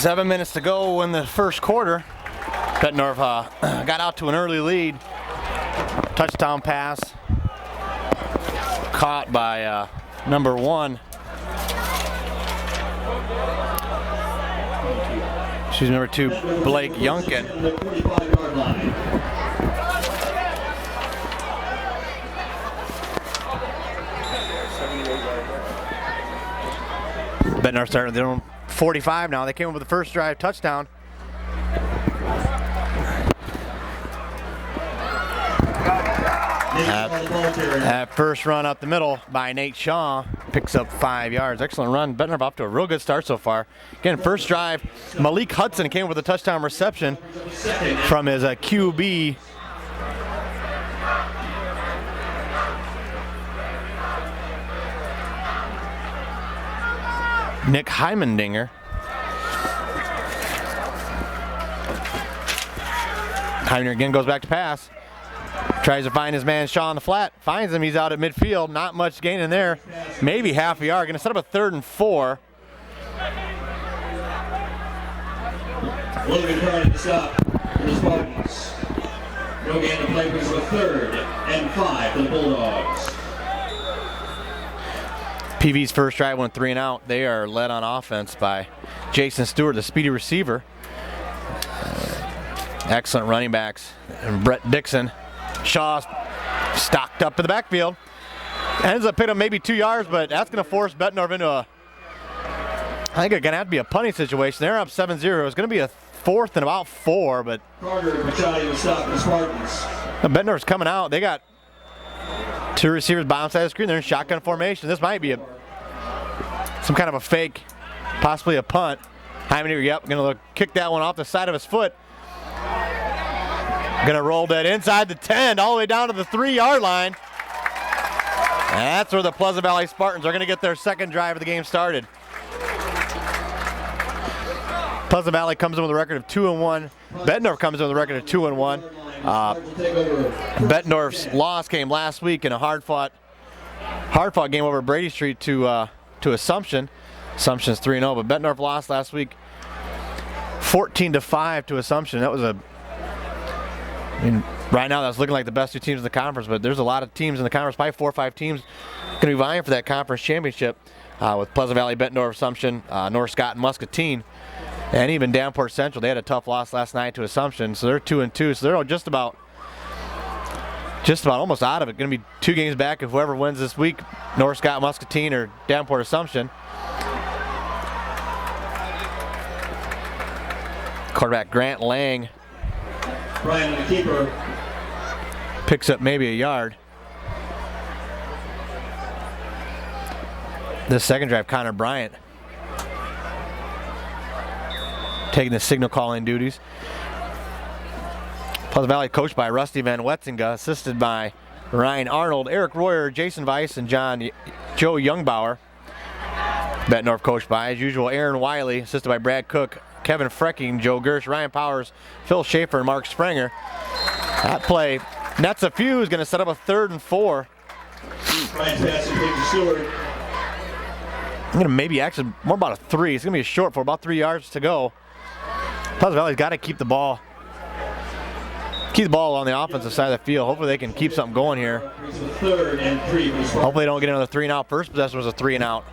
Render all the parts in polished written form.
7 minutes to go in the first quarter. Bettendorf got out to an early lead. Touchdown pass caught by number 1. She's number 2, Blake Yunkin. Bettendorf starting their own 45 now. They came up with the first drive touchdown. That first run up the middle by Nate Shaw picks up 5 yards. Excellent run. Bettendorf off to a real good start so far. Again, first drive, Malik Hudson came up with a touchdown reception from his QB. Nick Heimendinger. Heimendinger again goes back to pass. Tries to find his man Shaw on the flat. Finds him. He's out at midfield. Not much gain in there. Maybe half a yard. Going to set up a 3rd and 4. Logan trying to stop for the Spartans. No gain of play brings a 3rd and 5 for the Bulldogs. PV's first drive went 3 and out. They are led on offense by Jason Stewart, the speedy receiver. Excellent running backs. And Brett Dixon. Shaw stocked up in the backfield. Ends up picking up maybe 2 yards, but that's going to force Bettendorf into I think it's going to have to be a punting situation. They're up 7-0. It's going to be a 4th and about 4, but Bettendorf's coming out. They got 2 receivers bottom side of the screen. They're in shotgun formation. This might be some kind of a fake, possibly a punt. Heimendinger, yep, going to kick that one off the side of his foot. Going to roll that inside the 10, all the way down to the 3-yard line. And that's where the Pleasant Valley Spartans are going to get their second drive of the game started. Pleasant Valley comes in with a record of 2-1. Bettendorf comes in with a record of 2-1. Bettendorf's loss came last week in a hard-fought game over Brady Street to Assumption. Assumption's 3-0, but Bettendorf lost last week 14-5 to Assumption. That was right now that's looking like the best 2 teams in the conference, but there's a lot of teams in the conference, probably 4 or 5 teams going to be vying for that conference championship with Pleasant Valley, Bettendorf, Assumption, North Scott, and Muscatine. And even Davenport Central, they had a tough loss last night to Assumption, so they're 2-2. So they're just about almost out of it. Going to be 2 games back if whoever wins this week, North Scott, Muscatine, or Davenport Assumption. Quarterback Grant Lang Brian, the keeper, picks up maybe a yard. This second drive, Connor Bryant taking the signal calling duties. Pleasant Valley coached by Rusty Van Wetzinga, assisted by Ryan Arnold, Eric Royer, Jason Weiss, and Joe Youngbauer. Bettendorf coached by, as usual, Aaron Wiley, assisted by Brad Cook, Kevin Frecking, Joe Gersh, Ryan Powers, Phil Schaefer, and Mark Springer. That play nets a few, is going to set up a 3rd and 4. I'm going to maybe actually more about a 3. It's going to be a short for about 3 yards to go. Pleasant Valley's got to keep the ball on the offensive side of the field. Hopefully they can keep something going here. Hopefully they don't get another 3 and out. First possession was a 3 and out.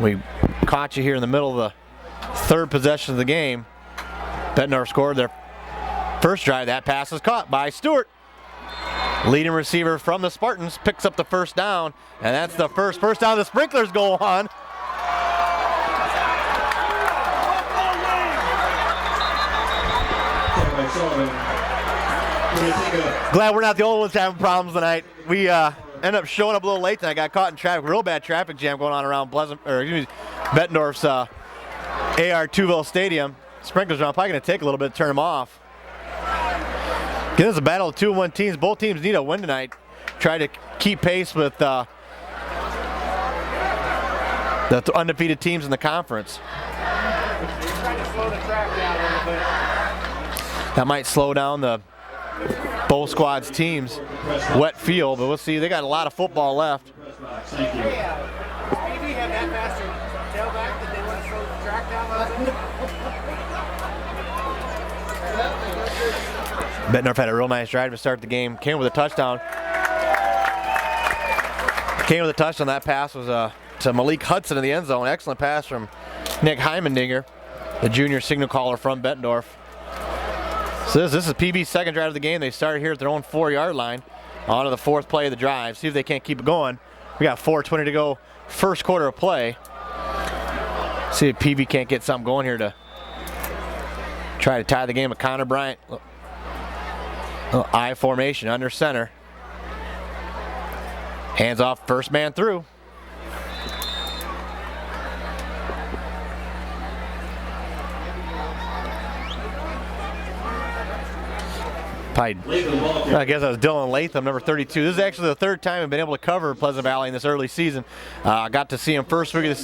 We caught you here in the middle of the 3rd possession of the game. Bettendorf scored their first drive. That pass is caught by Stewart. Leading receiver from the Spartans picks up the first down, and that's the first down the Sprinklers go on. Glad we're not the only ones having problems tonight. We ended up showing up a little late tonight. Got caught in traffic, real bad traffic jam going on around Bettendorf's AR Tuville Stadium. Sprinklers are probably going to take a little bit to turn them off. Again, this is a battle of 2-1 teams. Both teams need a win tonight. Try to keep pace with the undefeated teams in the conference. That might slow down both squads' teams. Wet field, but we'll see. They got a lot of football left. Thank you. Bettendorf had a real nice drive to start the game. Came with a touchdown. That pass was to Malik Hudson in the end zone. Excellent pass from Nick Heimendinger, the junior signal caller from Bettendorf. So this is PB's second drive of the game. They started here at their own 4-yard line. On to the fourth play of the drive. See if they can't keep it going. We got 4:20 to go, first quarter of play. See if PB can't get something going here to try to tie the game with Connor Bryant. Little I formation under center. Hands off, first man through. I guess that was Dylan Latham, number 32. This is actually the third time I've been able to cover Pleasant Valley in this early season. I got to see him first week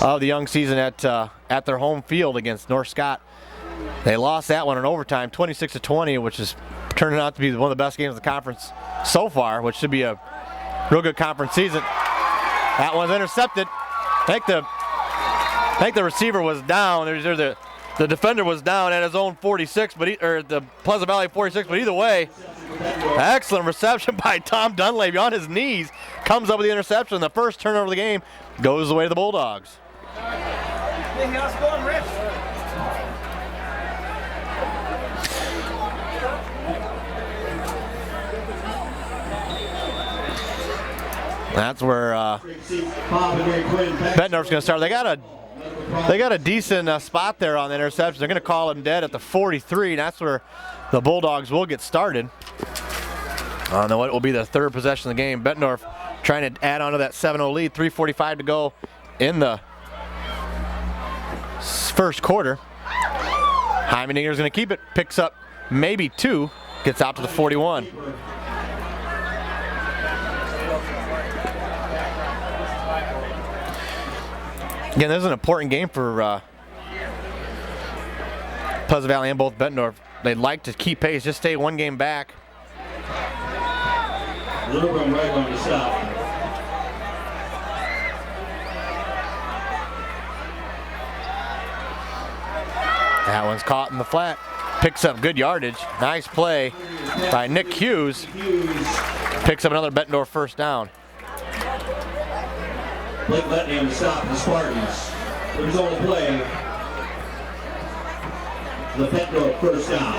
of the young season at their home field against North Scott. They lost that one in overtime, 26-20, which is turning out to be one of the best games of the conference so far, which should be a real good conference season. That one's intercepted. I think the receiver was down. The defender was down at his own 46, or the Pleasant Valley 46, but either way, excellent reception by Tom Dunleavy on his knees. Comes up with the interception. The first turnover of the game goes the way of the Bulldogs. That's where Bettendorf's going to start. They got a decent spot there on the interception. They're going to call him dead at the 43. That's where the Bulldogs will get started. On what will be the third possession of the game. Bettendorf trying to add on to that 7-0 lead. 3:45 to go in the first quarter. Heimendinger's going to keep it. Picks up maybe 2. Gets out to the 41. Again, this is an important game for Pleasant Valley and both Bettendorf. They'd like to keep pace, just stay one game back. A little bit right on the stop. That one's caught in the flat. Picks up good yardage. Nice play by Nick Hughes. Picks up another Bettendorf first down. Blake Letney to stop the Spartans. The result of play, the Bettendorf first down.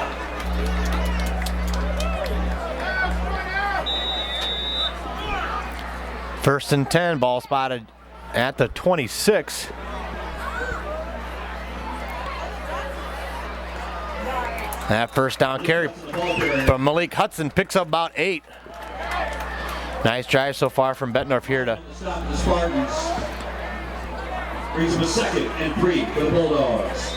First and 10, ball spotted at the 26. That first down carry from Malik Hudson picks up about 8. Nice drive so far from Bettendorf here to stop the Spartans. Brings them a 2nd and 3 for the Bulldogs.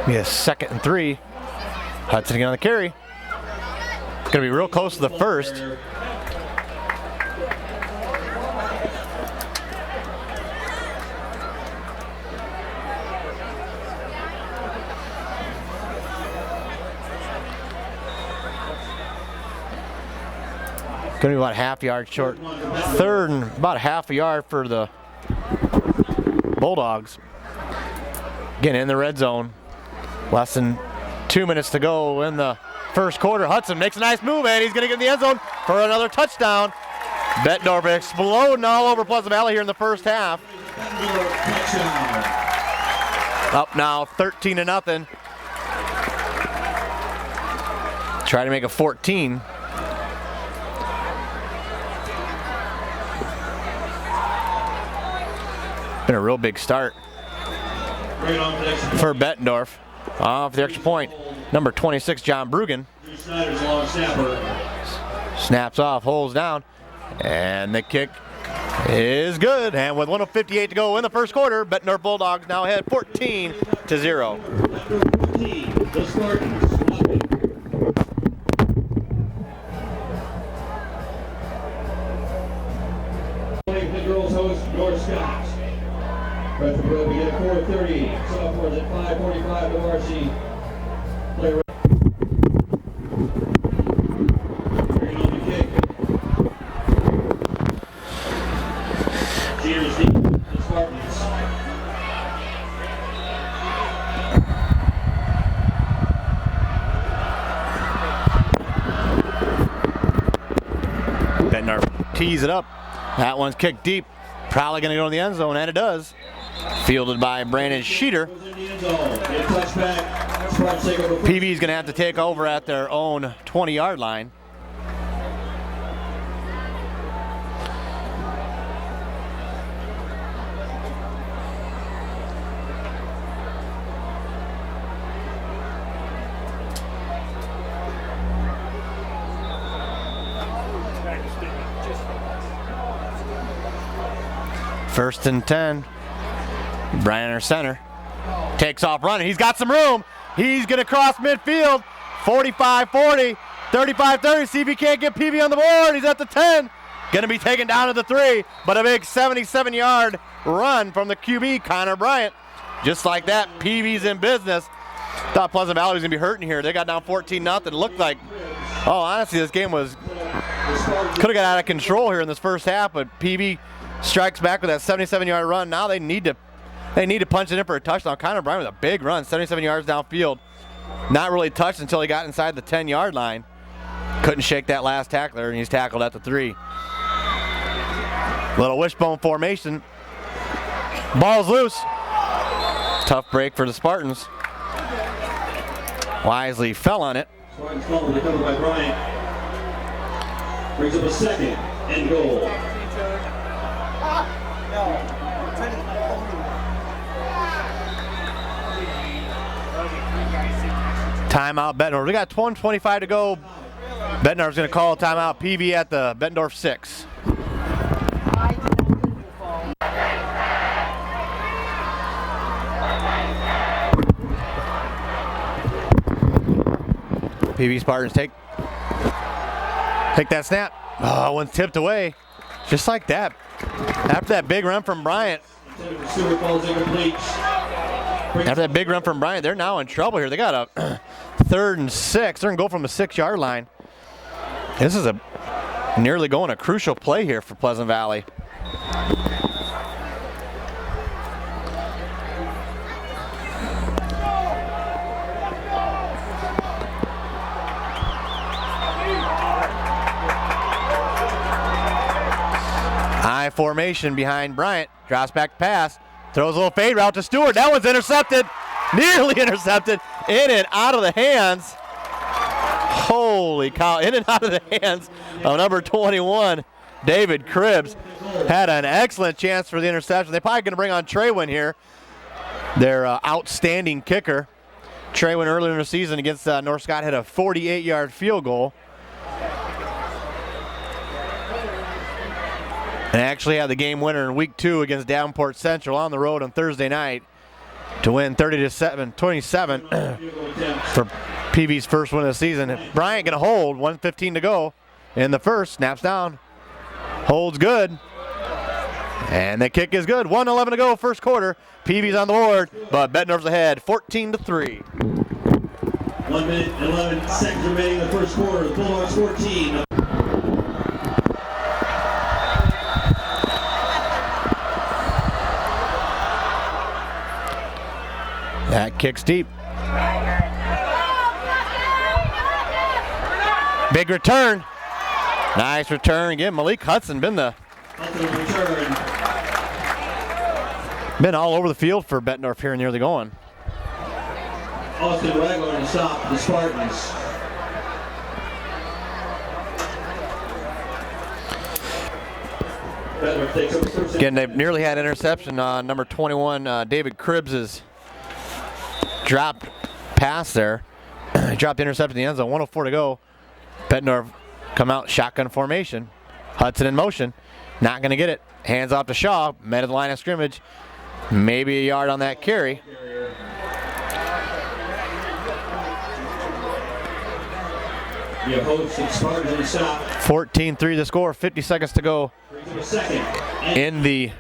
be a 2nd and 3. Hudson again on the carry. It's going to be real close to the first. Going to be about half yard short. 3rd and about half a yard for the Bulldogs. Again, in the red zone. Less than 2 minutes to go in the first quarter. Hudson makes a nice move, and he's going to get in the end zone for another touchdown. Bettendorf exploding all over Pleasant Valley here in the first half. Up now 13-0. Try to make a 14. Been a real big start for Bettendorf. Off the extra point, number 26, John Brugan. Snaps off, holds down, and the kick is good. And with 1:58 to go in the first quarter, Bettendorf Bulldogs now ahead 14-0. The Spartans. The girls host North Scott. Referee will begin at 4:30. Sophomores at 5:45 to varsity. Player bringing on the kick. Cheers deep. The Spartans. Bettendorf tees it up. That one's kicked deep. Probably going to go in the end zone, and it does. Fielded by Brandon Sheeter. PB's going to have to take over at their own 20-yard line. First and 10. Bryant our center. Takes off running. He's got some room. He's going to cross midfield. 45-40, 35-30. See if he can't get PB on the board. He's at the 10. Going to be taken down to the 3. But a big 77-yard run from the QB, Connor Bryant. Just like that, PB's in business. Thought Pleasant Valley was going to be hurting here. They got down 14-0. It looked like, oh, honestly, this game could have got out of control here in this first half, but PB strikes back with that 77-yard run. Now they need to punch it in for a touchdown. Connor Bryant with a big run, 77 yards downfield. Not really touched until he got inside the 10-yard line. Couldn't shake that last tackler, and he's tackled at the 3. Little wishbone formation. Ball's loose. Tough break for the Spartans. Wisely fell on it. Spartans fumble recovered by Bryant. Brings up a second and goal. Timeout Bettendorf. We got 1:25 to go. Bettendorf's going to call a timeout. PB at the Bettendorf 6. PB Spartans take that snap. Oh, one's tipped away. Just like that. After that big run from Bryant. After that big run from Bryant, they're now in trouble here. They got a 3rd and 6. They're going to go from the 6-yard line. This is nearly going a crucial play here for Pleasant Valley. I formation behind Bryant. Drops back pass. Throws a little fade route to Stewart. That one's intercepted. Nearly intercepted. In and out of the hands. Holy cow. In and out of the hands of number 21, David Cribbs. Had an excellent chance for the interception. They're probably going to bring on Traywin here, their outstanding kicker. Traywin earlier in the season against North Scott had a 48-yard field goal. And actually had the game winner in week 2 against Davenport Central on the road on Thursday night to win 30-27 for PB's first win of the season. Bryant going to hold, 1:15 to go in the first. Snaps down, holds good, and the kick is good. 1:11 to go, first quarter. PB's on the board, but Bettendorf's ahead, 14-3. 1 minute and 11 seconds remaining in the first quarter. The Bulldogs 14. That kicks deep. Big return. Nice return again. Malik Hudson been all over the field for Bettendorf here near the going. Austin Ragler to stop the Spartans. Again, they've nearly had interception on number 21, David Cribbs' dropped pass there. Dropped the interception in the end zone, 1:04 to go. Bettendorf come out shotgun formation. Hudson in motion, not going to get it. Hands off to Shaw, met at the line of scrimmage. Maybe a yard on that carry. Your host and Spartans on the stop. 14-3 the score, 50 seconds to go in the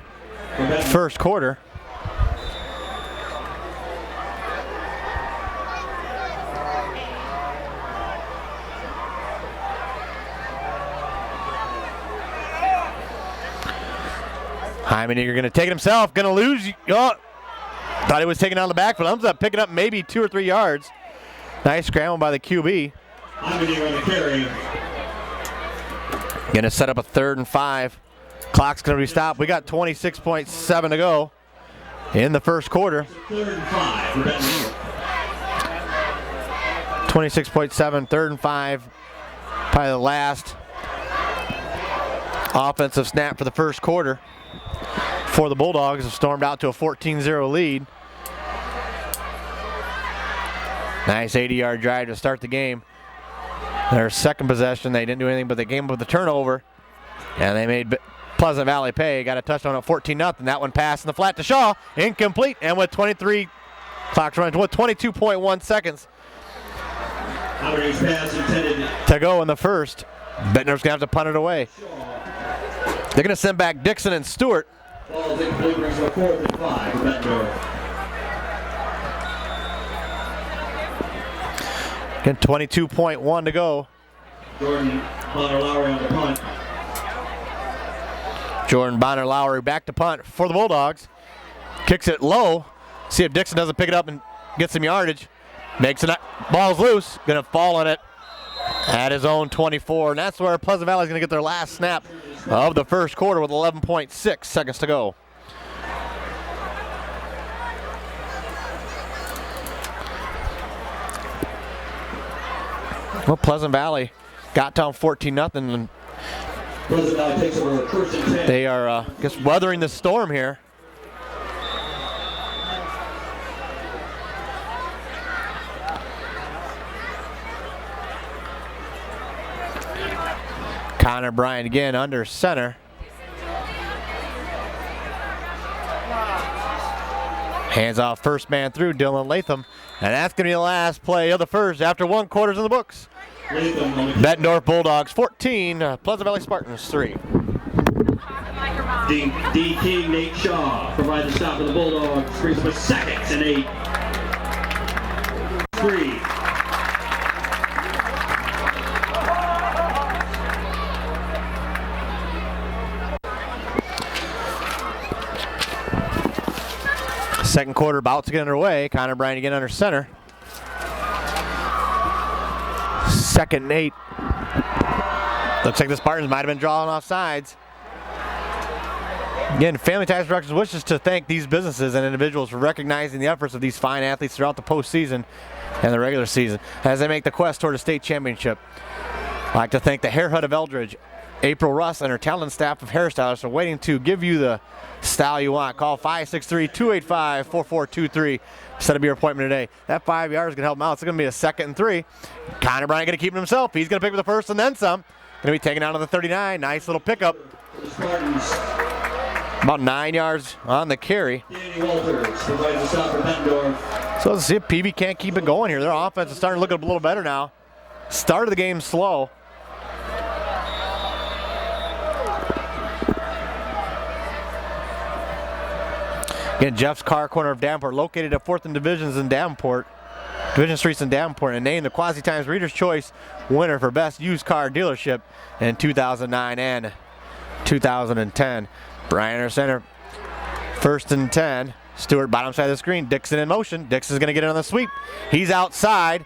first quarter. Hyman, you're going to take it himself. Going to lose. Oh, thought he was taking on the back, but ends up picking up maybe 2 or 3 yards. Nice scramble by the QB. Hyman on the carry. Going to set up a 3rd and 5. Clock's going to be stopped. We got 26.7 to go in the first quarter. 3rd and 5 for Bettendorf. 26.7, 3rd and 5. Probably the last offensive snap for the first quarter for the Bulldogs. Have stormed out to a 14-0 lead. Nice 80-yard drive to start the game. Their second possession, they didn't do anything, but they came up with a turnover, and they made Pleasant Valley pay. Got a touchdown at 14-0. That one passed in the flat to Shaw, incomplete, and with 22.1 seconds to go in the first, Bettendorf's gonna have to punt it away. They're gonna send back Dixon and Stewart. Ball incomplete, brings up 4th and 5 for Bettendorf. Again, 22.1 to go. Jordan Bonner-Lowry on the punt. Jordan Bonner-Lowry back to punt for the Bulldogs. Kicks it low. See if Dixon doesn't pick it up and get some yardage. Makes it, ball's loose. Gonna fall on it at his own 24. And that's where Pleasant Valley's gonna get their last snap of the first quarter with 11.6 seconds to go. Well, Pleasant Valley got down 14-0, and Pleasant Valley takes over 1st and 10. they are just weathering the storm here. Connor Bryant again under center. Hands off first man through Dylan Latham. And that's going to be the last play of the first after 1 quarter's in the books. Bettendorf Bulldogs 14, Pleasant Valley Spartans 3. D. King, Nate Shaw provides the stop for the Bulldogs. Frees with seconds and 8. 3. Second quarter about to get underway. Connor Bryant again under center. 2nd and 8. Looks like the Spartans might have been drawing off sides. Again, Family Ties Productions wishes to thank these businesses and individuals for recognizing the efforts of these fine athletes throughout the postseason and the regular season as they make the quest toward a state championship. I'd like to thank the Hair Hut of Eldridge, April Russ, and her talented staff of hairstylists for waiting to give you the style you want. Call 563-285-4423. Set up your appointment today. That 5 yards is going to help him out. It's going to be a 2nd and 3. Connor Bryant going to keep it himself. He's going to pick up the first and then some. Going to be taken out of the 39. Nice little pickup. About 9 yards on the carry. Danny Walters provides the stop for Bettendorf. So let's see if PB can't keep it going here. Their offense is starting to look a little better now. Started the game slow. Again, Jeff's Car, corner of Davenport, located at 4th and Division Streets in Davenport, and named the Quasi-Times Reader's Choice winner for Best Used Car Dealership in 2009 and 2010. Bryant under center, 1st and 10. Stewart bottom side of the screen. Dixon in motion. Dixon's going to get it on the sweep. He's outside.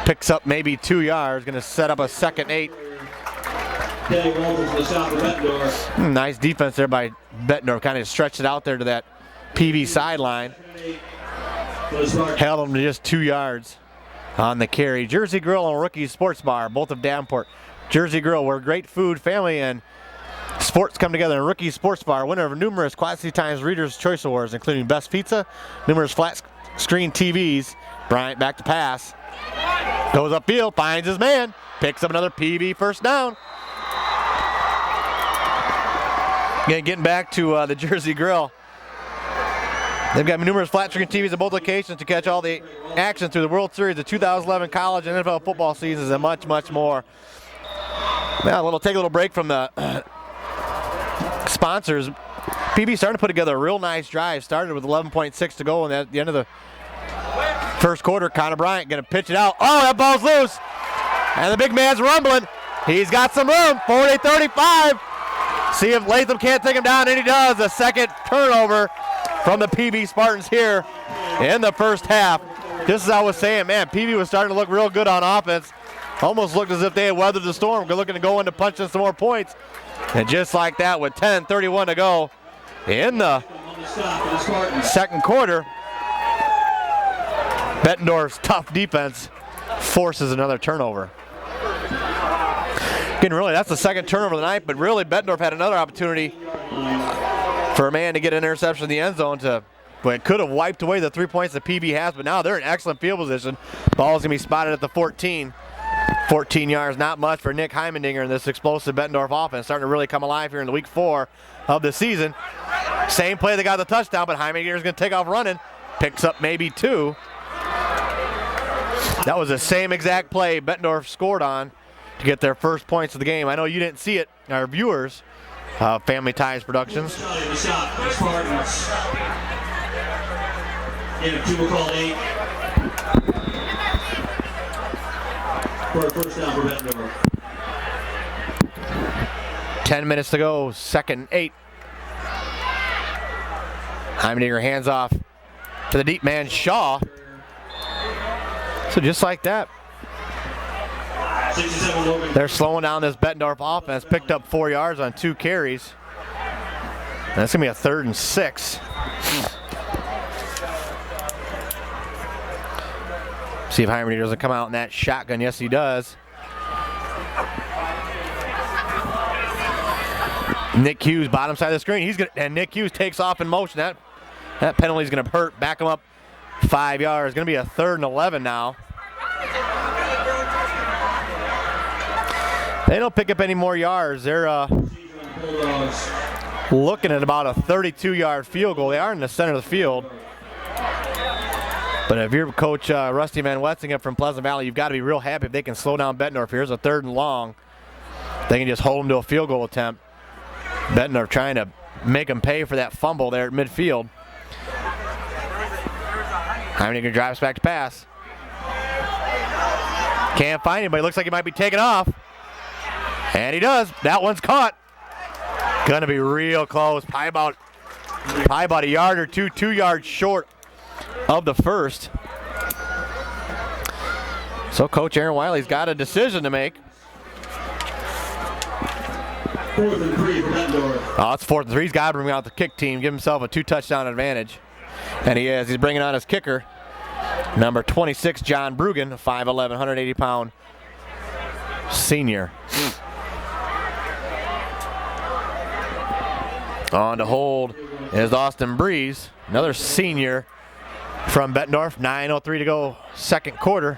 Picks up maybe 2 yards. Going to set up a 2nd and 8. Danny Walters to the stop for Bettendorf. Nice defense there by Bettendorf. Kind of stretched it out there to that PV sideline. Held him to just 2 yards on the carry. Jersey Grill and Rookies Sports Bar, both of Davenport. Jersey Grill, where great food, family, and sports come together. And Rookies Sports Bar, winner of numerous Quasi-Times Reader's Choice Awards, including Best Pizza, numerous flat screen TVs. Bryant back to pass. Goes upfield, finds his man. Picks up another PV first down. Again, getting back to the Jersey Grill. They've got numerous flat screen TVs at both locations to catch all the action through the World Series, the 2011 college and NFL football seasons, and much, much more. Now, take a little break from the sponsors. PB starting to put together a real nice drive. Started with 11.6 to go, and at the end of the first quarter, Connor Bryant going to pitch it out. Oh, that ball's loose. And the big man's rumbling. He's got some room. 40-35. See if Latham can't take him down, and he does. The second turnover from the PV Spartans here in the first half. Just as I was saying, man, PV was starting to look real good on offense. Almost looked as if they had weathered the storm. They're looking to go into punching some more points. And just like that, with 10:31 to go in the second quarter, Bettendorf's tough defense forces another turnover. Again, really, that's the second turnover of the night, but really Bettendorf had another opportunity for a man to get an interception in the end zone but it could have wiped away the 3 points that PV has, but now they're in excellent field position. Ball's going to be spotted at the 14. 14 yards, not much for Nick Heimendinger in this explosive Bettendorf offense. Starting to really come alive here in the week 4 of the season. Same play that got the touchdown, but Heimendinger's going to take off running. Picks up maybe 2. That was the same exact play Bettendorf scored on to get their first points of the game. I know you didn't see it, our viewers, Family Ties Productions. And 2 will call 8. For a first down for Bettendorf. 10 minutes to go, second 8. Heimendinger hands off to the deep man, Shaw. So just like that, they're slowing down this Bettendorf offense. Picked up 4 yards on 2 carries. And that's going to be a 3rd and 6. See if Heimendinger doesn't come out in that shotgun. Yes, he does. Nick Hughes, bottom side of the screen. And Nick Hughes takes off in motion. That penalty is going to hurt. Back him up 5 yards. Going to be a 3rd and 11 now. They don't pick up any more yards. They're looking at about a 32-yard field goal. They are in the center of the field. But if you're Coach Rusty Van Wetzinga from Pleasant Valley, you've got to be real happy if they can slow down Bettendorf. Here's a 3rd and long. They can just hold them to a field goal attempt. Bettendorf trying to make them pay for that fumble there at midfield. Heimendinger drives back to pass. Can't find anybody. Looks like he might be taken off. And he does. That one's caught. Gonna be real close. Probably about a yard or 2 yards short of the first. So Coach Aaron Wiley's got a decision to make. 4th and 3 for Bettendorf. Oh, it's 4th and 3. He's got to bring out the kick team, give himself a 2-touchdown advantage. And he is. He's bringing on his kicker, number 26, John Brugan, 5'11", 180-pound senior. On to hold is Austin Breeze, another senior from Bettendorf. 9:03 to go, second quarter.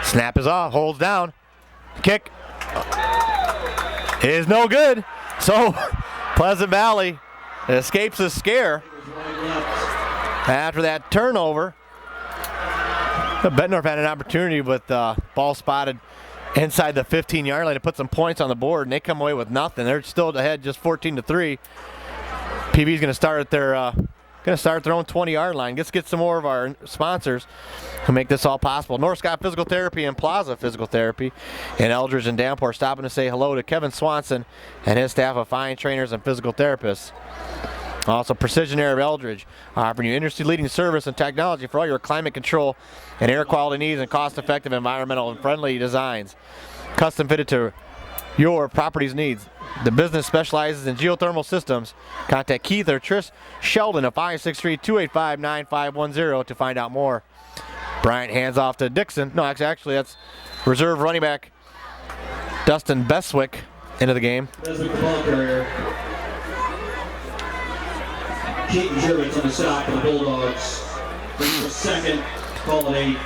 Snap is off, holds down. Kick is no good. So Pleasant Valley escapes a scare after that turnover. Bettendorf had an opportunity with ball spotted inside the 15-yard line to put some points on the board, and they come away with nothing. They're still ahead, just 14-3. PV's going to start at their own 20-yard line. Let's get some more of our sponsors who make this all possible. North Scott Physical Therapy and Plaza Physical Therapy in Eldridge and Davenport, stopping to say hello to Kevin Swanson and his staff of fine trainers and physical therapists. Also, Precision Air of Eldridge, offering you industry-leading service and technology for all your climate control and air quality needs and cost-effective, environmental, and friendly designs. Custom fitted to your property's needs. The business specializes in geothermal systems. Contact Keith or Trish Sheldon at 563-285-9510 to find out more. Bryant hands off to Dixon. No, actually that's reserve running back Dustin Beswick into the game. Beswick, the ball carrier. Keaton Jervitz on the stop for the Bulldogs. Brings a second, call it 8.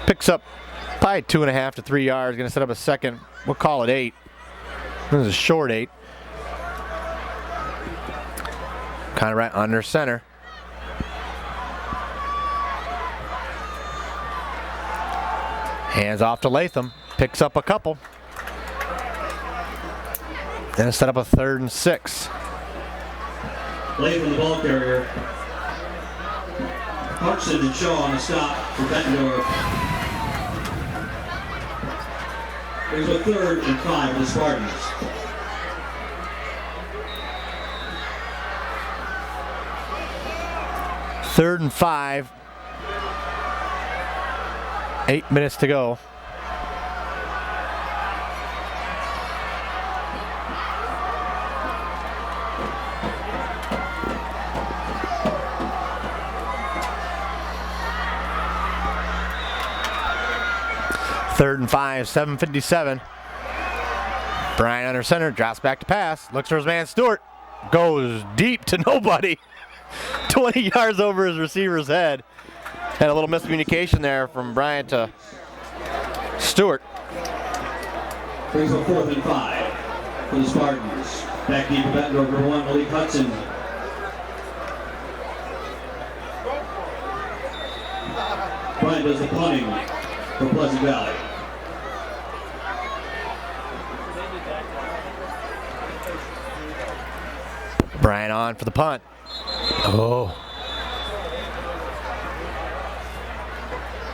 Picks up probably 2.5 to 3 yards. Going to set up a second. We'll call it 8. This is a short 8. Kind of right under center. Hands off to Latham. Picks up a couple. Then set up a 3rd and 6. Latham, the ball carrier. Hudson and Shaw on the stop for Bettendorf. Brings a 3rd and 5 for the Spartans. Third and 5. 8 minutes to go. Third and 5, 7:57. Bryant under center, drops back to pass, looks for his man Stewart, goes deep to nobody. 20 yards over his receiver's head. Had a little miscommunication there from Bryant to Stewart. Brings a 4th and 5 for the Spartans. Back deep for Bettendorf, number 1, Malik Hudson. Bryant does the punting for Pleasant Valley. Bryant on for the punt. Oh.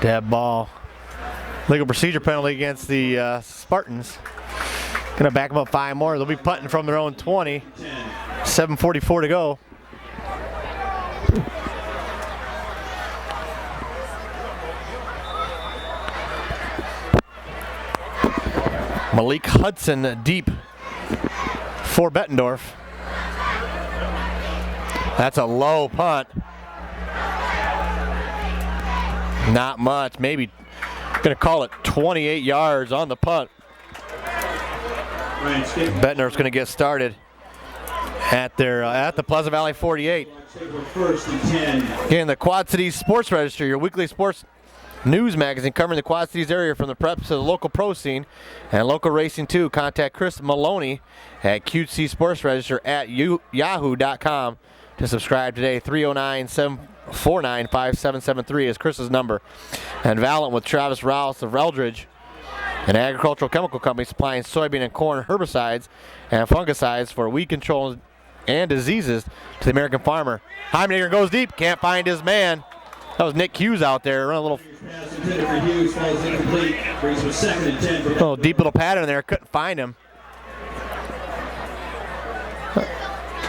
Dead ball. Legal procedure penalty against the Spartans. Gonna back them up 5 more. They'll be punting from their own 20. 7:44 to go. Malik Hudson deep for Bettendorf. That's a low punt. Not much, maybe gonna call it 28 yards on the punt. Bettendorf's gonna get started at the Pleasant Valley 48. Again, the Quad Cities Sports Register, your weekly sports news magazine covering the Quad Cities area from the preps to the local pro scene and local racing too. Contact Chris Maloney at QC Sports Register at yahoo.com to subscribe today. 309-749-5773 is Chris's number. And Valent with Travis Rouse of Eldridge, an agricultural chemical company supplying soybean and corn herbicides and fungicides for weed control and diseases to the American farmer. Heimenegger goes deep, can't find his man. That was Nick Hughes out there, running a little deep little pattern there, couldn't find him.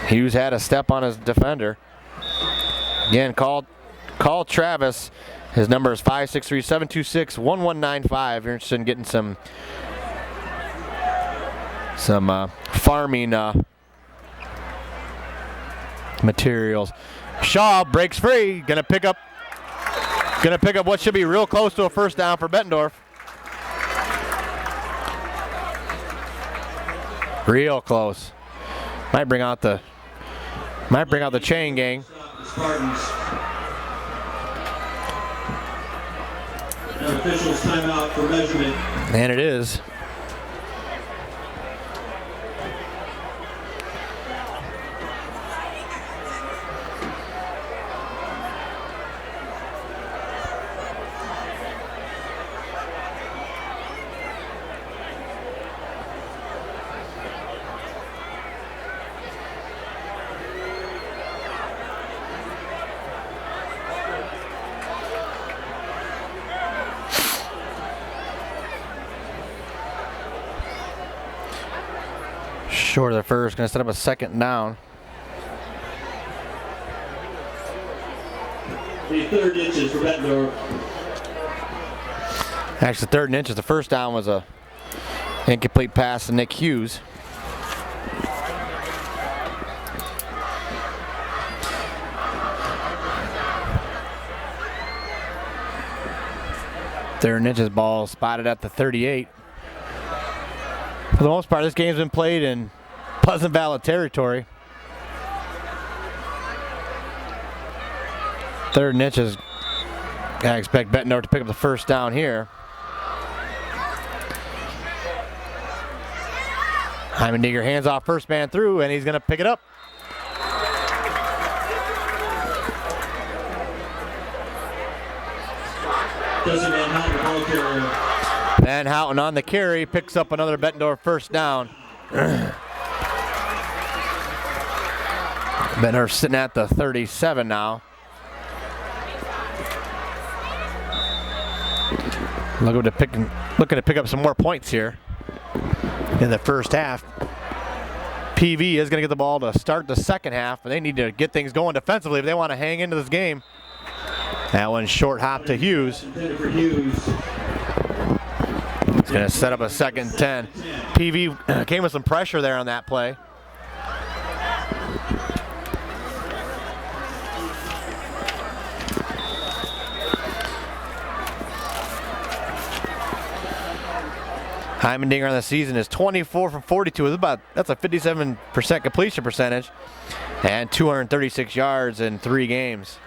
Hughes had a step on his defender. Again, call Travis. His number is 563-726-1195. You're interested in getting some farming materials. Shaw breaks free. Gonna pick up what should be real close to a first down for Bettendorf. Real close. Might bring out the chain gang. Spartans. An official's timeout for measurement. And it is. Short of the first, going to set up a second down. The 3rd inches for Bettendorf. Actually, 3rd and inches. The first down was a incomplete pass to Nick Hughes. Third and inches ball spotted at the 38. For the most part, this game's been played in Pleasant Valley territory. 3rd and inches. I expect Bettendorf to pick up the first down here. Heimenegger hands off first man through, and he's going to pick it up. Van Houten on the carry, picks up another Bettendorf first down. Bettendorf sitting at the 37 now. Looking to pick up some more points here. in the first half. PV is going to get the ball to start the second half, but they need to get things going defensively if they want to hang into this game. That one's short hop to Hughes. It's going to set up a 2nd and 10. PV came with some pressure there on that play. Heimendinger on the season is 24 from 42. That's a 57% completion percentage and 236 yards in 3 games.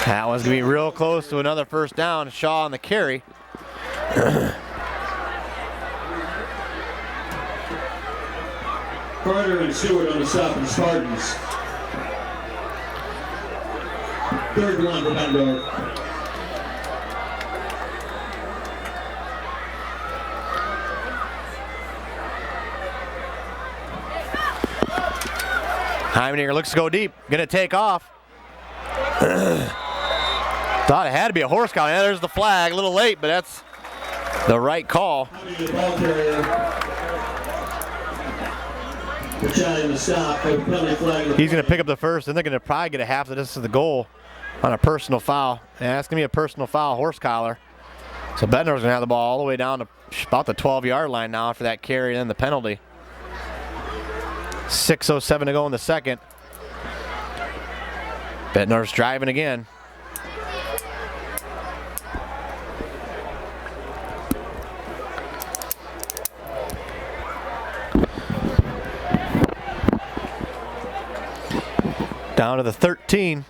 That one's going to be real close to another first down. Shaw on the carry. Carter and Stewart on the stop for the Spartans. 3rd and 1 for Bettendorf. Heimendinger looks to go deep. Going to take off. Thought it had to be a horse collar. Yeah, there's the flag. A little late, but that's the right call. He's going to pick up the first, and they're going to probably get a half of this to the goal on a personal foul. And that's going to be a personal foul, horse collar. So Bettendorf's going to have the ball all the way down to about the 12-yard line now after that carry and then the penalty. 6:07 to go in the second. Bettendorf's driving again. Down to the 13.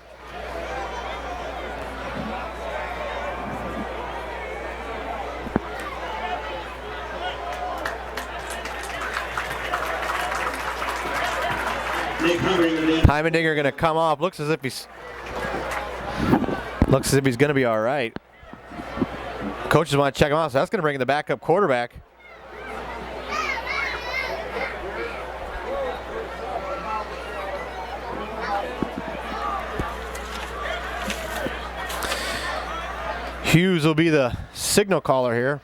Heimendinger going to come off. Looks as if he's going to be all right. Coaches want to check him out, so that's going to bring in the backup quarterback. Hughes will be the signal caller here.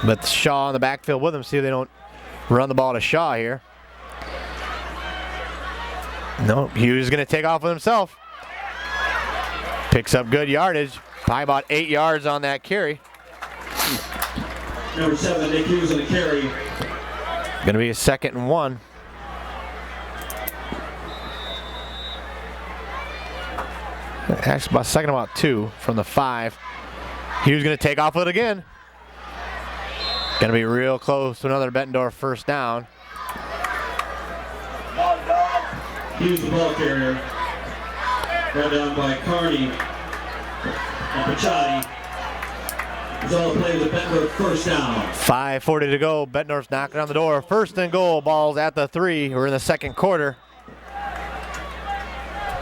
But Shaw in the backfield with him. See if they don't run the ball to Shaw here. No, Hughes is going to take off with himself. Picks up good yardage. Probably about 8 yards on that carry. Number 7, Nick Hughes on the carry. Going to be a 2nd and 1. Actually, about 2nd about 2 from the 5. Hughes going to take off with it again. Going to be real close to another Bettendorf first down. Hughes the ball carrier. Brought down by Carney and Pachati. It's all play with Bettendorf first down. 5:40 to go. Bettendorf's knocking on the door. 1st and goal. Ball's at the 3. We're in the second quarter.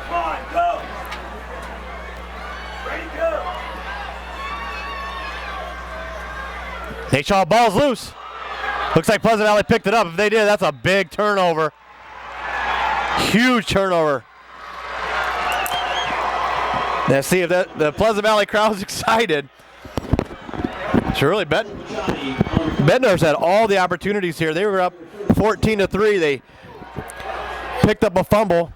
Come on, go. Ready, go. Nate Shaw, ball's loose. Looks like Pleasant Valley picked it up. If they did, that's a big turnover. Huge turnover. Let's see if the Pleasant Valley crowd's excited. It's really Bettendorf's had all the opportunities here. They were up 14-3. They picked up a fumble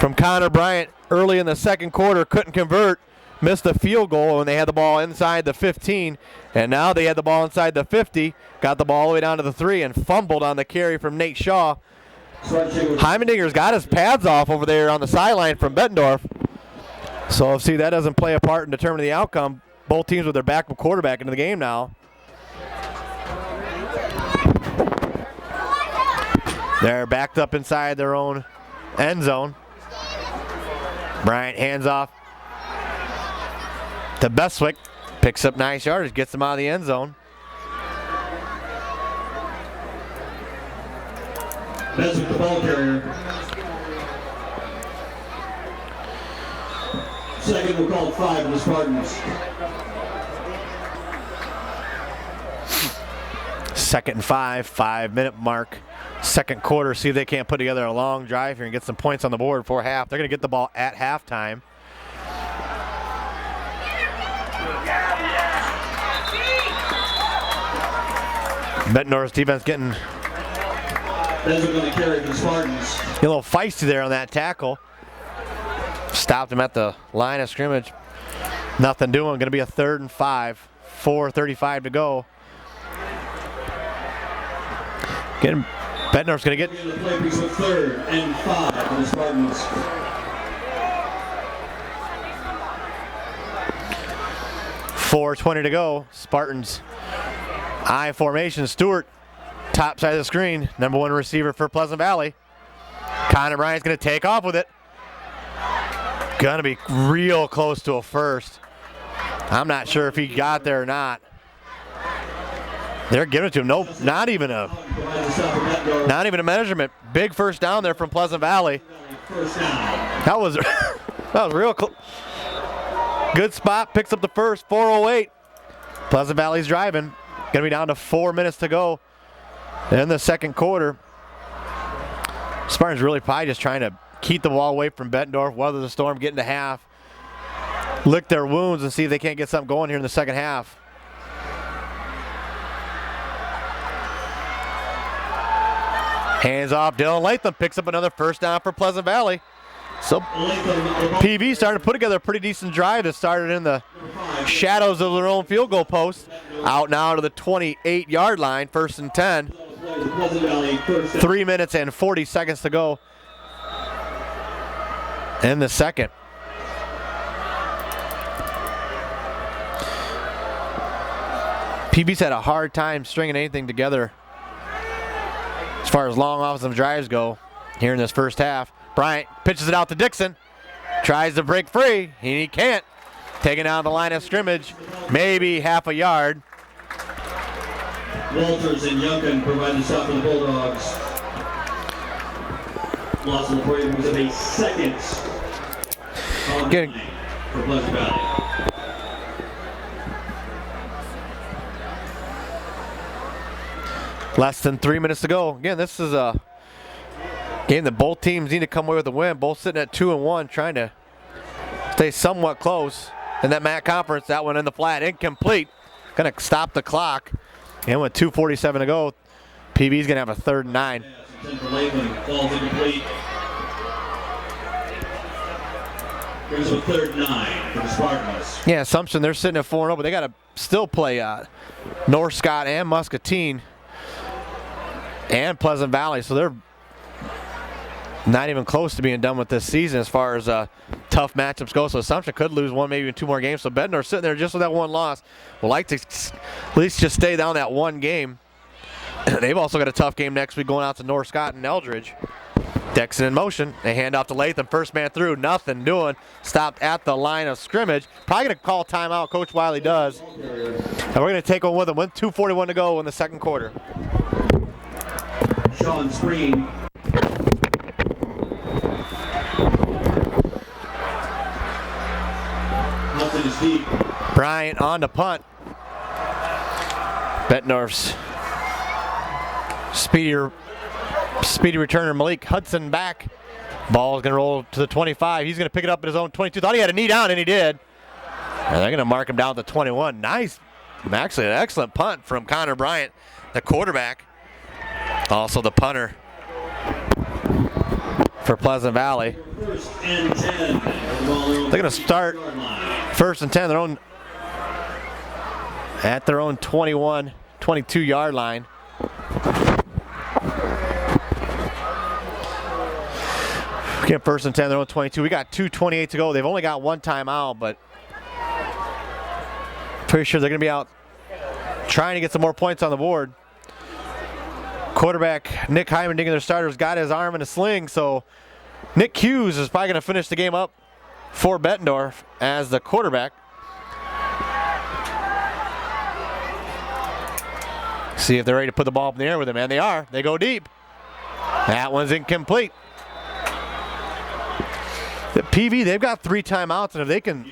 from Connor Bryant early in the second quarter. Couldn't convert. Missed the field goal when they had the ball inside the 15. And now they had the ball inside the 50. Got the ball all the way down to the 3 and fumbled on the carry from Nate Shaw. Heimendinger's got his pads off over there on the sideline from Bettendorf. So see, that doesn't play a part in determining the outcome. Both teams with their backup quarterback into the game now. They're backed up inside their own end zone. Bryant hands off to Bestwick. Picks up nice yardage, gets them out of the end zone. Bestwick the ball carrier. Second will call 5 in the Spartans. 2nd and 5, 5-minute mark second quarter, see if they can't put together a long drive here and get some points on the board before half. They're going to get the ball at halftime. Bettendorf's defense getting Going to carry the Spartans. a little feisty there on that tackle. Stopped him at the line of scrimmage. Nothing doing. Going to be a 3rd and 5. 4:35 to go. Bettendorf's going to get. The play piece with 3rd and 5 for the Spartans. 4:20 to go. Spartans I formation. Stewart, top side of the screen. Number 1 receiver for Pleasant Valley. Connor Bryant's going to take off with it. Going to be real close to a first. I'm not sure if he got there or not. They're giving it to him. Nope, not even a measurement. Big first down there from Pleasant Valley. That was real close. Good spot. Picks up the first. 4:08. Pleasant Valley's driving. Going to be down to 4 minutes to go in the second quarter. Spartans really probably just trying to keep the ball away from Bettendorf, weather the storm, get into half, lick their wounds, and see if they can't get something going here in the second half. Hands off. Dylan Latham picks up another first down for Pleasant Valley. So PV starting to put together a pretty decent drive that started in the shadows of their own field goal post. Out now to the 28-yard line, 1st and 10. 3 minutes and 40 seconds to go in the second. PV's had a hard time stringing anything together as far as long offensive drives go here in this first half. Bryant pitches it out to Dixon. Tries to break free. He can't. Taken out of the line of scrimmage. Maybe half a yard. Walters and Youngkin provide the stop for the Bulldogs. Loss of the play was of a second. Getting For Pleasant Valley. less than 3 minutes to go. Again, this is a game that both teams need to come away with a win. Both sitting at 2-1, trying to stay somewhat close. In that MAC conference, that one in the flat, incomplete. Going to stop the clock. And with 2:47 to go, PV's going to have a 3rd and 9. Falls incomplete. Here's a 3rd and 9 for the Spartans. Yeah, Assumption, they're sitting at 4-0, but they got to still play North Scott and Muscatine and Pleasant Valley. So they're not even close to being done with this season as far as tough matchups go. So Assumption could lose one, maybe even 2 more games. So Bettendorf sitting there just with that one loss. Would like to at least just stay down that one game. They've also got a tough game next week going out to North Scott and Eldridge. Dixon in motion. They hand off to Latham. First man through. Nothing doing. Stopped at the line of scrimmage. Probably going to call timeout. Coach Wiley does. And we're going to take one with them with 2:41 to go in the second quarter. Sean Spreen. Nothing is deep. Bryant on the punt. Bettendorf's speedy returner Malik Hudson back. Ball is going to roll to the 25. He's going to pick it up at his own 22. Thought he had a knee down, and he did. And they're going to mark him down to 21. Nice. Actually, an excellent punt from Connor Bryant, the quarterback. Also the punter for Pleasant Valley. First and 10. They're going to start 1st and 10. At their own 21, 22-yard line. Again, 1st and 10, their own 22. We got 2:28 to go. They've only got one timeout, but pretty sure they're going to be out trying to get some more points on the board. Quarterback Nick Heimendinger, their starter's got his arm in a sling, so Nick Hughes is probably going to finish the game up for Bettendorf as the quarterback. See if they're ready to put the ball up in the air with him, and they are. They go deep. That one's incomplete. The PV, they've got 3 timeouts, and if they can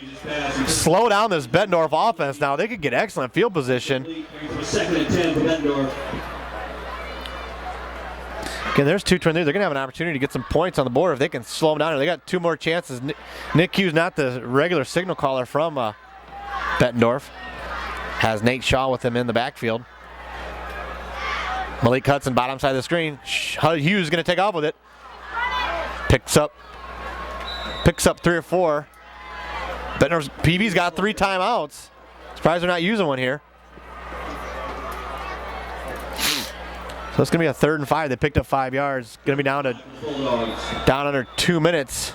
slow down this Bettendorf offense now, they could get excellent field position. 2nd and 10 for Bettendorf. Again, there's 2:23. They're going to have an opportunity to get some points on the board if they can slow them down. They got 2 more chances. Nick Hughes, not the regular signal caller from Bettendorf, has Nate Shaw with him in the backfield. Malik Hudson, bottom side of the screen. Hughes going to take off with it. Picks up 3 or 4. Bettendorf's PV's got 3 timeouts. Surprised they're not using one here. So it's going to be a 3rd and 5. They picked up 5 yards. Going to be down under 2 minutes.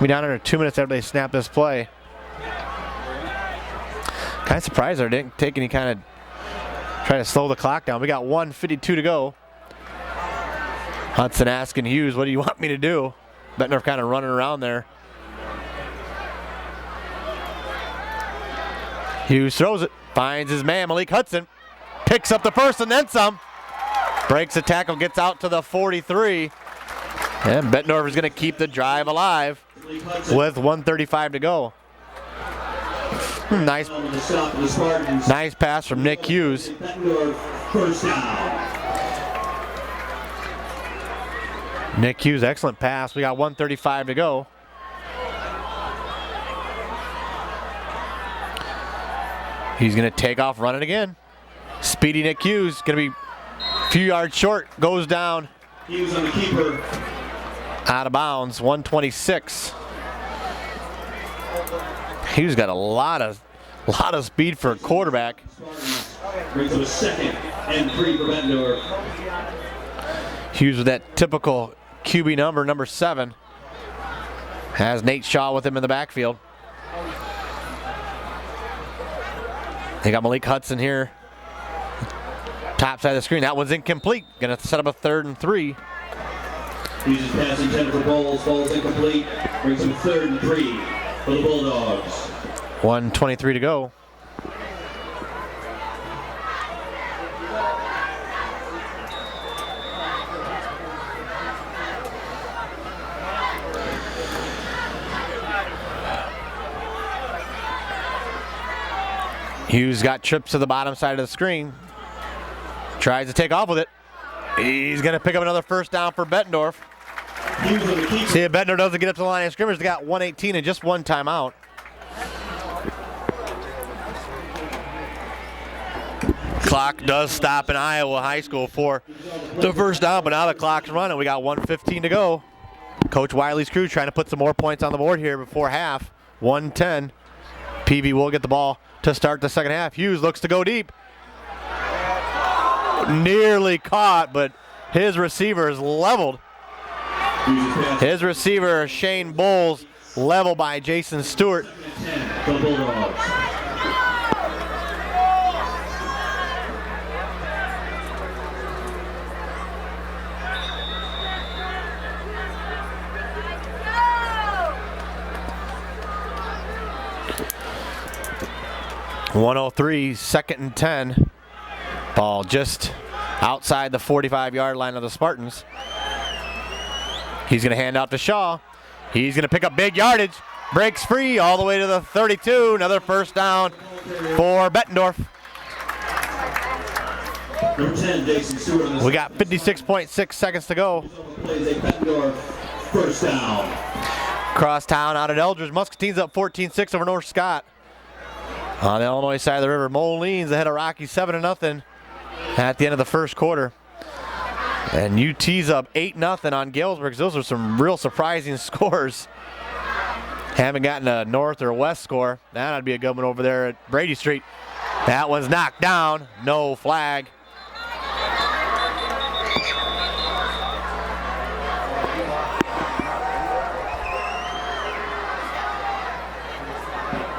Be down under 2 minutes after they snap this play. Kind of surprised they didn't take any kind of try to slow the clock down. We got 1:52 to go. Hudson asking Hughes, what do you want me to do? Bettendorf kind of running around there. Hughes throws it, finds his man, Malik Hudson. Picks up the first and then some. Breaks the tackle, gets out to the 43. And Bettendorf is going to keep the drive alive with 1:35 to go. Nice pass from Nick Hughes. Nick Hughes, excellent pass. We got 1:35 to go. He's going to take off running again. Speedy Nick Hughes, going to be a few yards short, goes down. Hughes on the keeper. Out of bounds, 126. Hughes got a lot of speed for a quarterback. Brings up a 2nd and 3 for Bettendorf. Hughes with that typical QB number 7. Has Nate Shaw with him in the backfield. They got Malik Hudson here. Top side of the screen. That one's incomplete. Going to set up a 3rd and 3. Hughes' pass intended for Bowles. Bowles incomplete. Brings him 3rd and 3 for the Bulldogs. 1:23 to go. Hughes got trips to the bottom side of the screen. Tries to take off with it. He's going to pick up another first down for Bettendorf. See if Bettendorf doesn't get up to the line of scrimmage. They got 1:18 and just 1 timeout. Clock does stop in Iowa High School for the first down, but now the clock's running. We got 1:15 to go. Coach Wiley's crew trying to put some more points on the board here before half. 1:10. PV will get the ball to start the second half. Hughes looks to go deep. Nearly caught, but his receiver is leveled. His receiver, Shane Bowles, leveled by Jason Stewart. The Bulldogs. .103, 2nd and 10. Ball just outside the 45-yard line of the Spartans. He's going to hand out to Shaw. He's going to pick up big yardage. Breaks free all the way to the 32. Another first down for Bettendorf. Number 10, Jason Stewart. We got 56.6 seconds to go. Plays a Bettendorf first down. Cross town out at Eldridge. Muscatine's up 14-6 over North Scott. On the Illinois side of the river, Molene's ahead of Rocky 7-0 at the end of the first quarter. And UT's up 8-0 on Galesburg. Those are some real surprising scores. Haven't gotten a north or west score. That'd be a good one over there at Brady Street. That one's knocked down. No flag.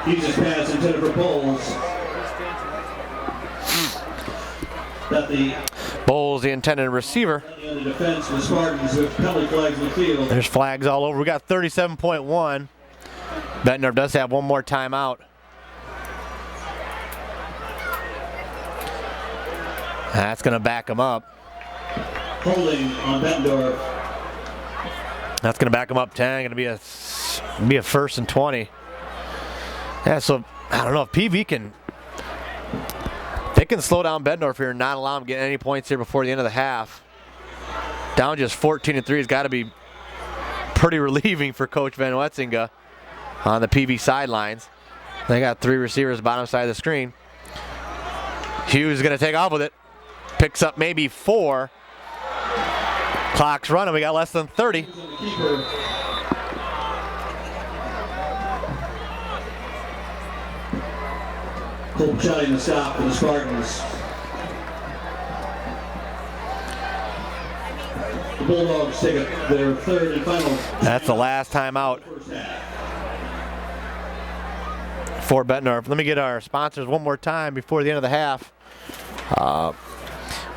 Hughes' pass intended for Bowles. Bowles, the intended receiver. The defense for the Spartans with penalty flags in the field. There's flags all over. We got 37.1. Bettendorf does have one more timeout. That's going to back him up. Holding on Bettendorf. That's going to back him up 10. Going to be a 1st and 20. Yeah, so I don't know if PV can. They can slow down Bettendorf here and not allow them to get any points here before the end of the half. Down just 14-3 has got to be pretty relieving for Coach Van Wetzinga on the PV sidelines. They got 3 receivers bottom side of the screen. Hughes is going to take off with it. Picks up maybe 4. Clock's running. We got less than 30. Cole Pechotti in the stop for the Spartans. The Bulldogs take their 3rd and final. That's the last time out for Bettendorf. Let me get our sponsors one more time before the end of the half.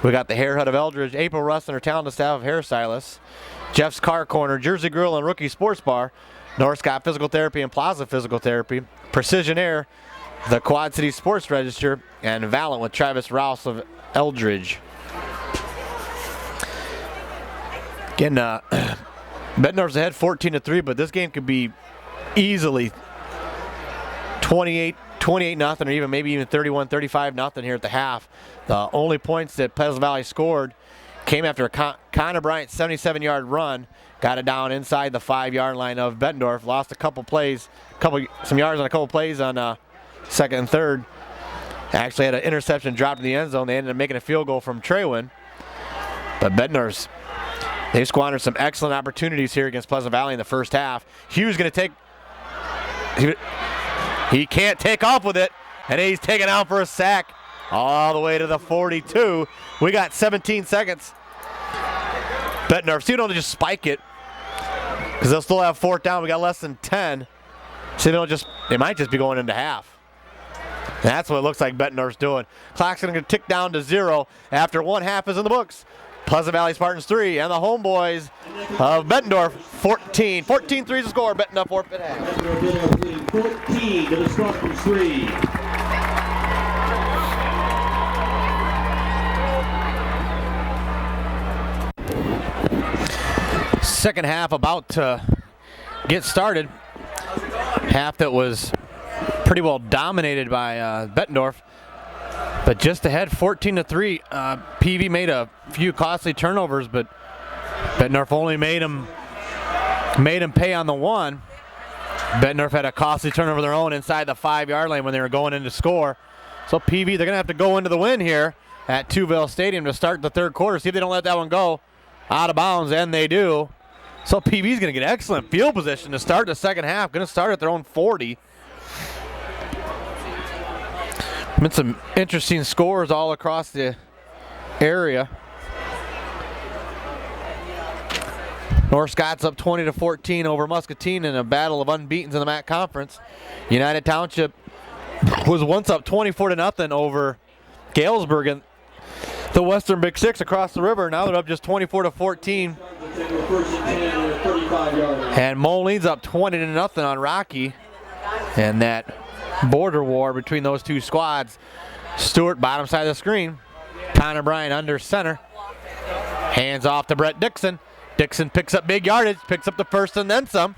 We got the Hair Hut of Eldridge, April Russ and her talented staff of hairstylists, Jeff's Car Corner, Jersey Grill and Rookie Sports Bar, North Scott Physical Therapy and Plaza Physical Therapy, Precision Air, the Quad City Sports Register, and Valent with Travis Rouse of Eldridge. Again, Bettendorf's ahead 14-3, but this game could be easily 28-0 or even maybe even 31-35 here at the half. The only points that Pleasant Valley scored came after a Connor Bryant 77-yard run, got it down inside the 5-yard line of Bettendorf, lost a couple plays, some yards on a couple plays on second and third. Actually had an interception dropped in the end zone. They ended up making a field goal from Traywin. But Bettendorf's, they squandered some excellent opportunities here against Pleasant Valley in the first half. Hughes going to take, he can't take off with it, and he's taken out for a sack all the way to the 42. We got 17 seconds. Bettendorf, see, don't just spike it because they'll still have 4th down. We got less than 10. See, they might just be going into half. That's what it looks like Bettendorf's doing. Clock's going to tick down to 0 after 1 half is in the books. Pleasant Valley Spartans 3 and the homeboys of Bettendorf 14. 14-3 to score. Bettendorf forfeit half. 14 to the Spartans 3. Second half about to get started. Half that was pretty well dominated by Bettendorf, but just ahead 14-3. PV made a few costly turnovers, but Bettendorf only made them pay on the one. Bettendorf had a costly turnover of their own inside the 5-yard line when they were going in to score. So PV, they're going to have to go into the win here at Tuville Stadium to start the 3rd quarter. See if they don't let that one go out of bounds, and they do. So PV's going to get excellent field position to start the second half. Going to start at their own 40. Been some interesting scores all across the area. North Scott's up 20-14 over Muscatine in a battle of unbeatens in the MAC Conference. United Township was once up 24-0 over Galesburg in the Western Big Six across the river. Now they're up just 24-14. And Moline's up 20-0 on Rocky. And that border war between those two squads. Stewart, bottom side of the screen. Connor Bryan under center. Hands off to Brett Dixon. Dixon picks up big yardage, picks up the first and then some.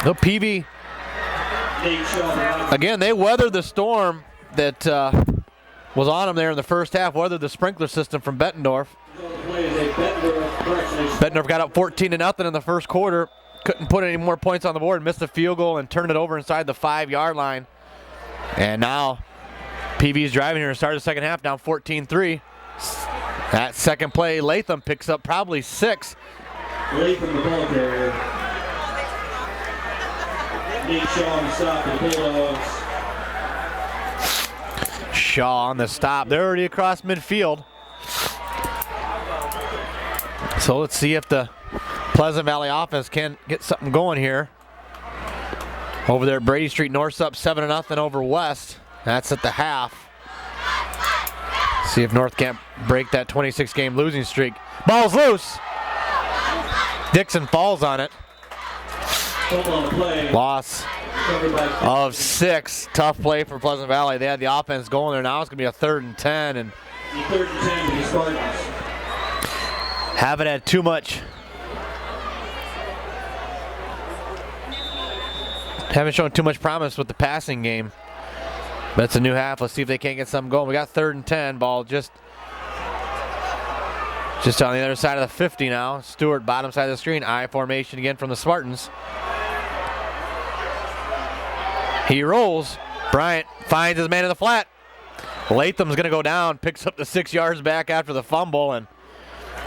The PV, again, they weathered the storm that was on them there in the first half, weathered the sprinkler system from Bettendorf. Bettendorf got up 14-0 in the first quarter. Couldn't put any more points on the board, missed a field goal and turned it over inside the 5-yard line. And now PV's driving here to start the second half down 14-3. That second play, Latham picks up probably 6. Latham, the ball carrier. Nate Shaw on the stop for the Bulldogs. Shaw on the stop. They're already across midfield. So let's see if the Pleasant Valley offense can get something going here. Over there at Brady Street, North's up 7-0 over West. That's at the half. See if North can't break that 26-game losing streak. Ball's loose. Dixon falls on it. Loss of 6. Tough play for Pleasant Valley. They had the offense going there. Now it's going to be a 3rd and 10. And 3rd and 10 for the Spartans. Haven't had too much. Haven't shown too much promise with the passing game. That's a new half. Let's see if they can't get something going. We got 3rd and 10. Ball just on the other side of the 50 now. Stewart, bottom side of the screen. I formation again from the Spartans. He rolls. Bryant finds his man in the flat. Latham's going to go down. Picks up the 6 yards back after the fumble, and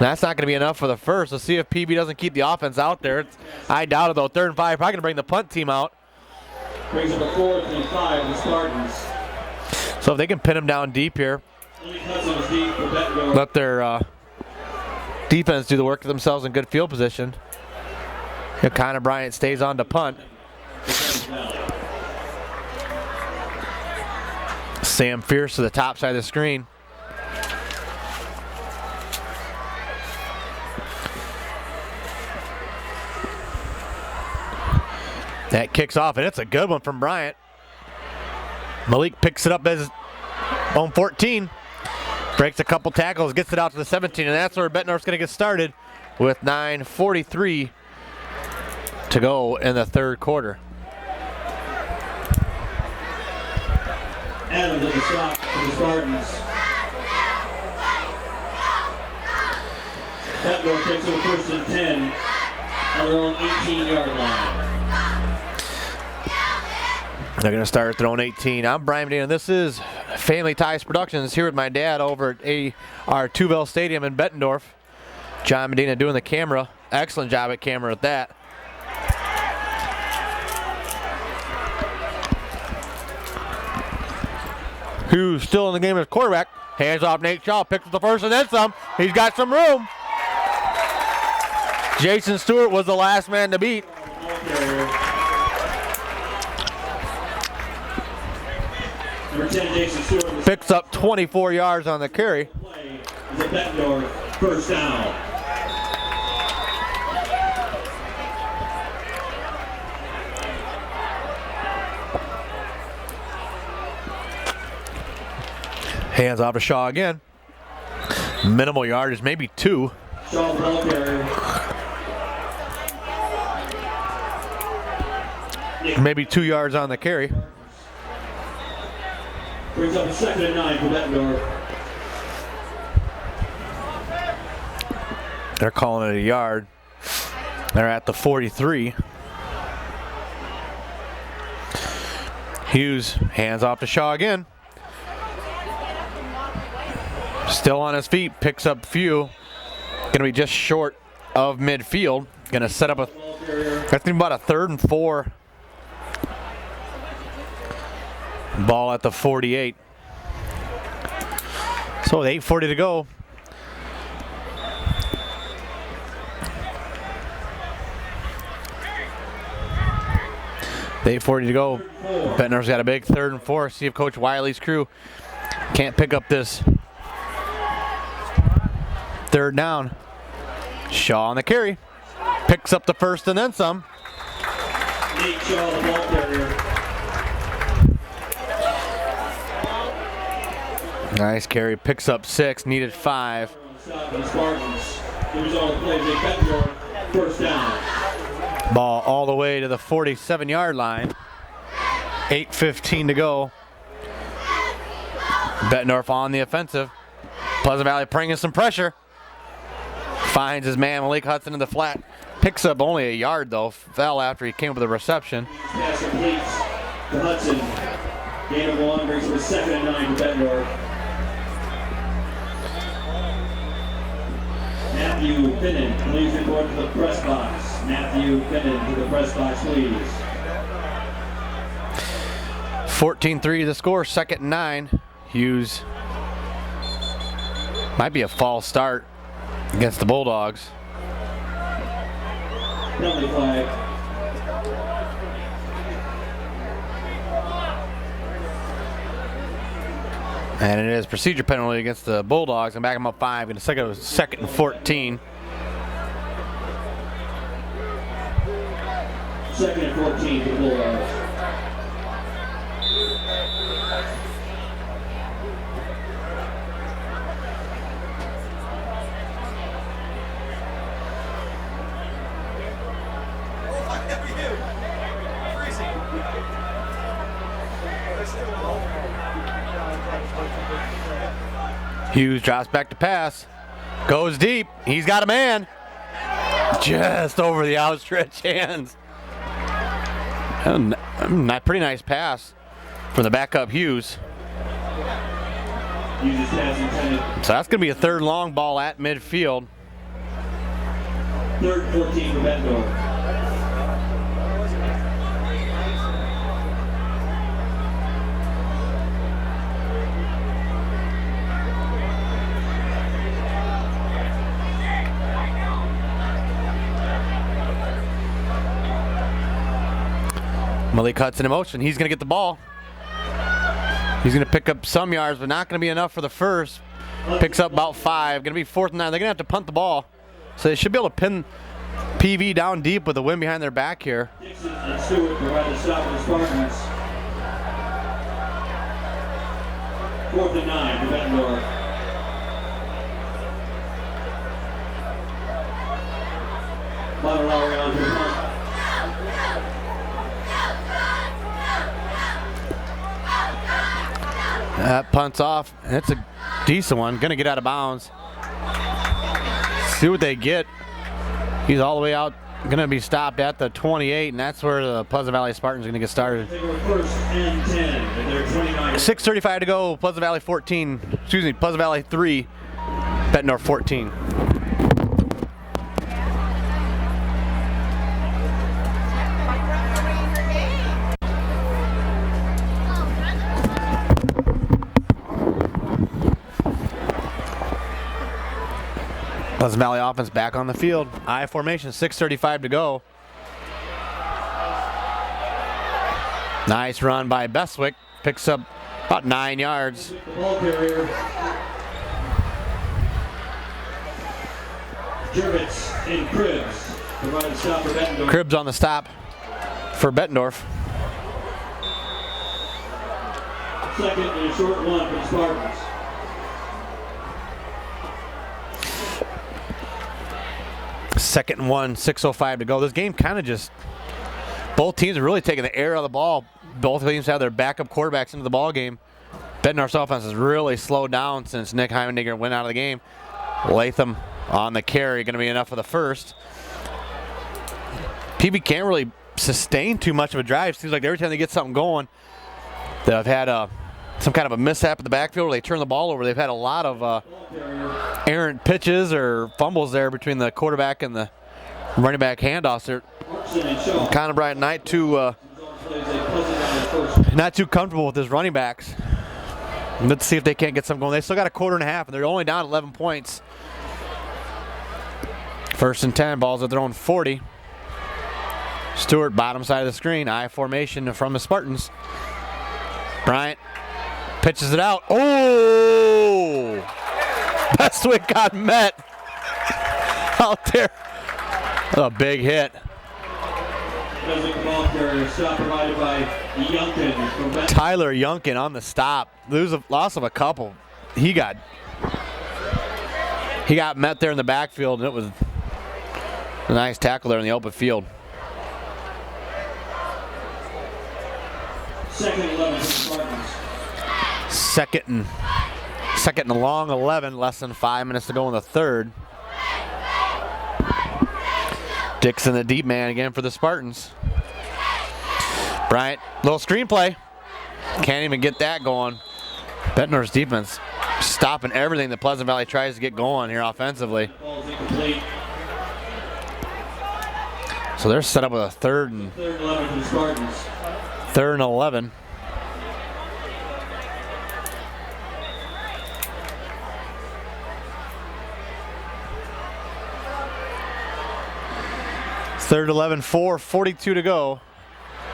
that's not going to be enough for the first. Let's see if PB doesn't keep the offense out there. I doubt it, though. 3rd and 5. Probably going to bring the punt team out. Brings up a 4th and 5, the Spartans. So if they can pin him down deep here, let their defense do the work of themselves in good field position. Connor Bryant stays on to punt. Sam Fierce to the top side of the screen. That kicks off, and it's a good one from Bryant. Malik picks it up as his own 14. Breaks a couple tackles, gets it out to the 17, and that's where Bettendorf's going to get started with 9:43 to go in the 3rd quarter. Adams at the stop for the Spartans. Bettendorf takes over 1st and 10 on their own 18-yard line. They're going to start at their own 18. I'm Brian Medina. This is Family Ties Productions here with my dad over at our Tuville Stadium in Bettendorf. John Medina doing the camera. Excellent job at camera at that. Who's still in the game as quarterback. Hands off Nate Shaw. Picks up the first and then some. He's got some room. Jason Stewart was the last man to beat. Picks up 24 yards on the carry. Bettendorf, 1st down. Hands off to Shaw again. Minimal yardage, maybe 2. Shaw ball carrier. Maybe 2 yards on the carry. Brings up a 2nd and 9 for Bettendorf. They're calling it a yard. They're at the 43. Hughes hands off to Shaw again. Still on his feet, picks up few. Going to be just short of midfield. Going to set up a, that's about a 3rd and 4. Ball at the 48. So with 8:40 to go. With 8:40 to go. Bettendorf's got a big 3rd and 4. See if Coach Wiley's crew can't pick up this 3rd down. Shaw on the carry. Picks up the first and then some. Nate Shaw, the ball carrier. Nice carry. Picks up 6. Needed 5. Spartans. Here's all the plays at Bettendorf. 1st down. Ball all the way to the 47-yard line. 8:15 to go. Bettendorf on the offensive. Pleasant Valley bringing some pressure. Finds his man Malik Hudson in the flat. Picks up only a yard though. Fell after he came with a reception. Pass completes to Hudson. Gain of 1 brings him a 2nd and 9 to Bettendorf. Matthew Finnan, please report to the press box. Matthew Finnan to the press box, please. 14-3 the score, 2nd and 9. Hughes might be a false start against the Bulldogs. Penalty flag. And it is procedure penalty against the Bulldogs. And back them up 5. Going to 2nd and 14. 2nd and 14 for the Bulldogs. Hughes drops back to pass. Goes deep. He's got a man. Just over the outstretched hands. Pretty nice pass from the backup Hughes. So that's going to be a third long ball at midfield. Third 14 for Bettendorf. Malik Hudson in motion. He's going to get the ball. He's going to pick up some yards, but not going to be enough for the first. Picks up about 5. Going to be 4th and 9. They're going to have to punt the ball. So they should be able to pin PV down deep with the wind behind their back here. Dixon and Stewart provide the stop for the Spartans. 4th and 9 for Bettendorf. Monterey on to the punt. That punt's off. It's a decent one. Going to get out of bounds. See what they get. He's all the way out. Going to be stopped at the 28, and that's where the Pleasant Valley Spartans are going to get started. They were 1st and 10, and they're 29. 6:35 to go. Pleasant Valley 14. Excuse me, Pleasant Valley 3. Bettendorf 14. Pleasant Valley offense back on the field. I formation, 6:35 to go. Nice run by Bestwick. Picks up about 9 yards. The ball carrier. Jervitz and Cribbs provide a stop for Bettendorf. Cribbs on the stop for Bettendorf. 2nd and a short 1 for the Spartans. Second and 1, 6:05 to go. This game kind of just, both teams are really taking the air out of the ball. Both teams have their backup quarterbacks into the ball game. Bettendorf's offense has really slowed down since Nick Heimendinger went out of the game. Latham on the carry, going to be enough for the first. PB can't really sustain too much of a drive. Seems like every time they get something going, they've had some kind of a mishap at the backfield where they turn the ball over. They've had a lot of errant pitches or fumbles there between the quarterback and the running back handoffs. They're kind of bright night too. Not too comfortable with his running backs. Let's see if they can't get something going. They still got a quarter and a half, and they're only down 11 points. 1st and 10, balls at their own 40. Stewart, bottom side of the screen. I formation from the Spartans. Bryant pitches it out. Oh! Bestwick got met out there. A big hit. Tyler Yunkin on the stop. Lose a loss of a couple. He got met there in the backfield, and it was a nice tackle there in the open field. 2nd and 11 for the Spartans. Second and a long 11, less than 5 minutes to go in the third. Dixon, the deep man again for the Spartans. Bryant, little screenplay. Can't even get that going. Bettendorf's defense stopping everything that Pleasant Valley tries to get going here offensively. So they're set up with a third and 11 for the Spartans. 3rd and 11. Third 11, 4:42 to go.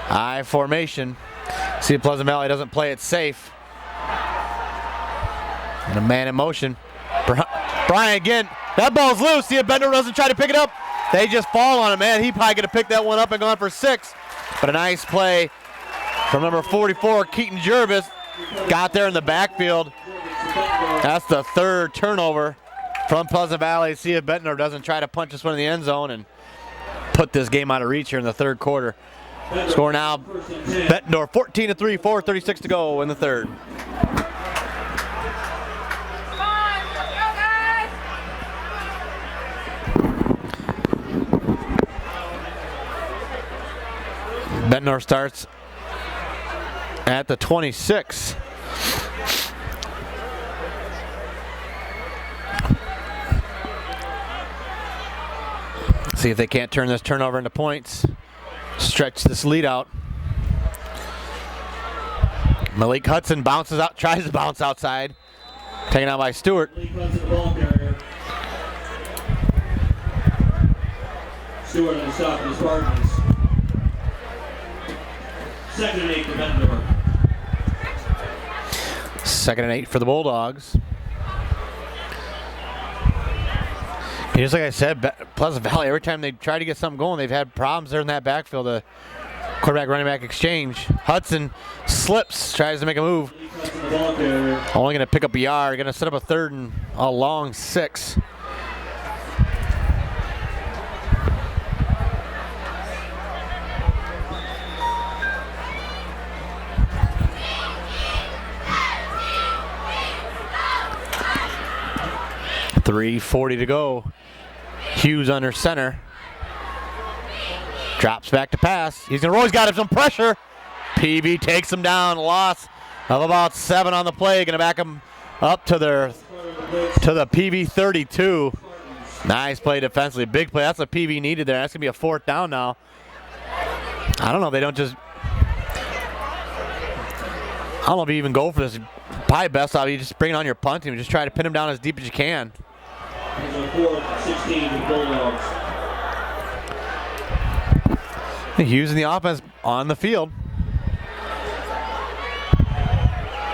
I formation. See if Pleasant Valley doesn't play it safe. And a man in motion. Brian again. That ball's loose. See if Bettendorf doesn't try to pick it up. They just fall on him, man. He probably could have picked that one up and gone for 6. But a nice play from number 44, Keaton Jervis. Got there in the backfield. That's the 3rd turnover from Pleasant Valley. See if Bettendorf doesn't try to punch this one in the end zone and put this game out of reach here in the 3rd quarter. Score now, Bettendorf 14-3, 4:36 to go in the third. Bettendorf starts at the 26. See if they can't turn this turnover into points. Stretch this lead out. Malik Hudson bounces out, tries to bounce outside. Taken out by Stewart. Malik Hudson, the ball carrier. Stewart on the stop of the Spartans. 2nd and 8 for Bettendorf. 2nd and 8 for the Bulldogs. Just like I said, Pleasant Valley, every time they try to get something going, they've had problems there in that backfield. The quarterback running back exchange. Hudson slips, tries to make a move. Only going to pick up a yard. Going to set up a 3rd and a long 6. .340 to go. Hughes under center. Drops back to pass. He's going to roll. He's got some pressure. PV takes him down. Loss of about 7 on the play. Going to back him up to the PV 32. Nice play defensively. Big play. That's what PV needed there. That's going to be a 4th down now. I don't know if they don't just... I don't know if you even go for this. Probably best out. You just bring it on your punt team and just try to pin him down as deep as you can. It's a 4th 16 to Bulldogs. Using the offense on the field.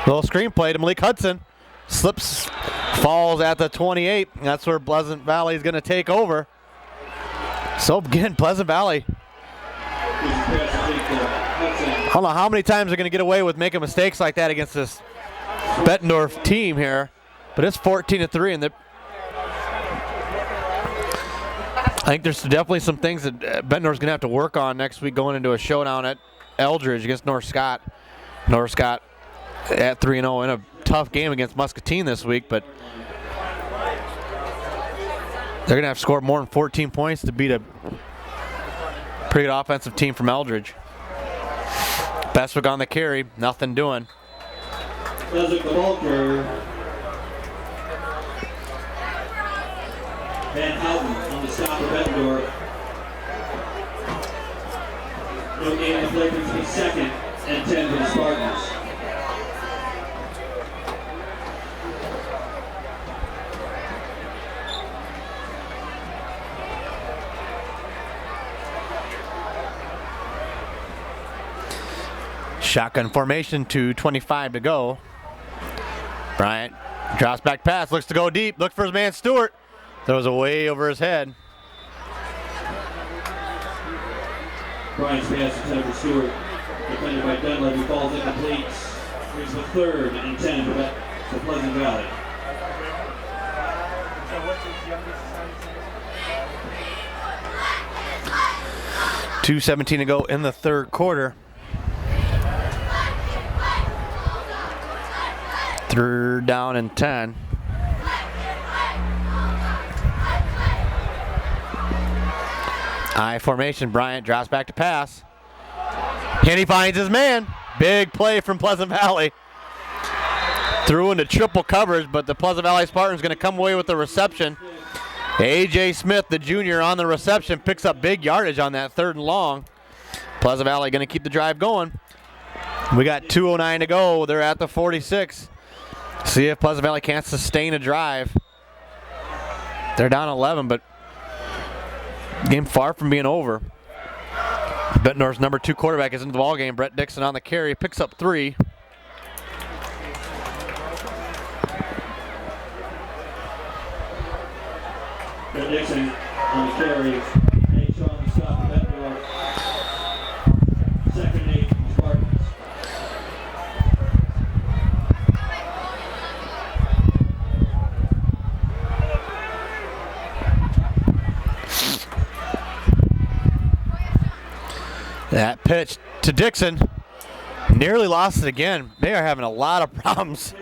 Little screen play to Malik Hudson. Slips, falls at the 28. That's where Pleasant Valley is going to take over. So again, Pleasant Valley. I don't know how many times they're going to get away with making mistakes like that against this Bettendorf team here. But it's 14-3, and I think there's definitely some things that Bettendorf's going to have to work on next week going into a showdown at Eldridge against North Scott. North Scott at 3-0 in a tough game against Muscatine this week, but they're going to have to score more than 14 points to beat a pretty good offensive team from Eldridge. Bestwick on the carry, nothing doing. Pleasant, the ball carrier. Van Houten on the stop of Bettendorf. No gain in the play brings me 2nd and 10 for the Spartans. Shotgun formation, 2:25 to go. Bryant drops back pass, looks to go deep, looks for his man Stewart. Throws away over his head. Bryant's pass intended for Stewart. Defended by Dunlap, falls incomplete. Brings the 3rd and 10 for Pleasant Valley. .217 to go in the 3rd quarter. 3rd down and 10. I formation. Bryant drops back to pass. And he finds his man. Big play from Pleasant Valley. Threw into triple coverage, but the Pleasant Valley Spartans going to come away with the reception. A.J. Smith, the junior, on the reception, picks up big yardage on that 3rd and long. Pleasant Valley going to keep the drive going. We got 2:09 to go. They're at the 46. See if Pleasant Valley can't sustain a drive. They're down 11, but game far from being over. Bettendorf's number 2 quarterback is into the ball game. Brett Dixon on the carry, picks up 3. Brett Dixon on the carry. Nate Shaw on the stop of Bettendorf. 2nd and 8 for Spartans. That pitch to Dixon. Nearly lost it again. They are having a lot of problems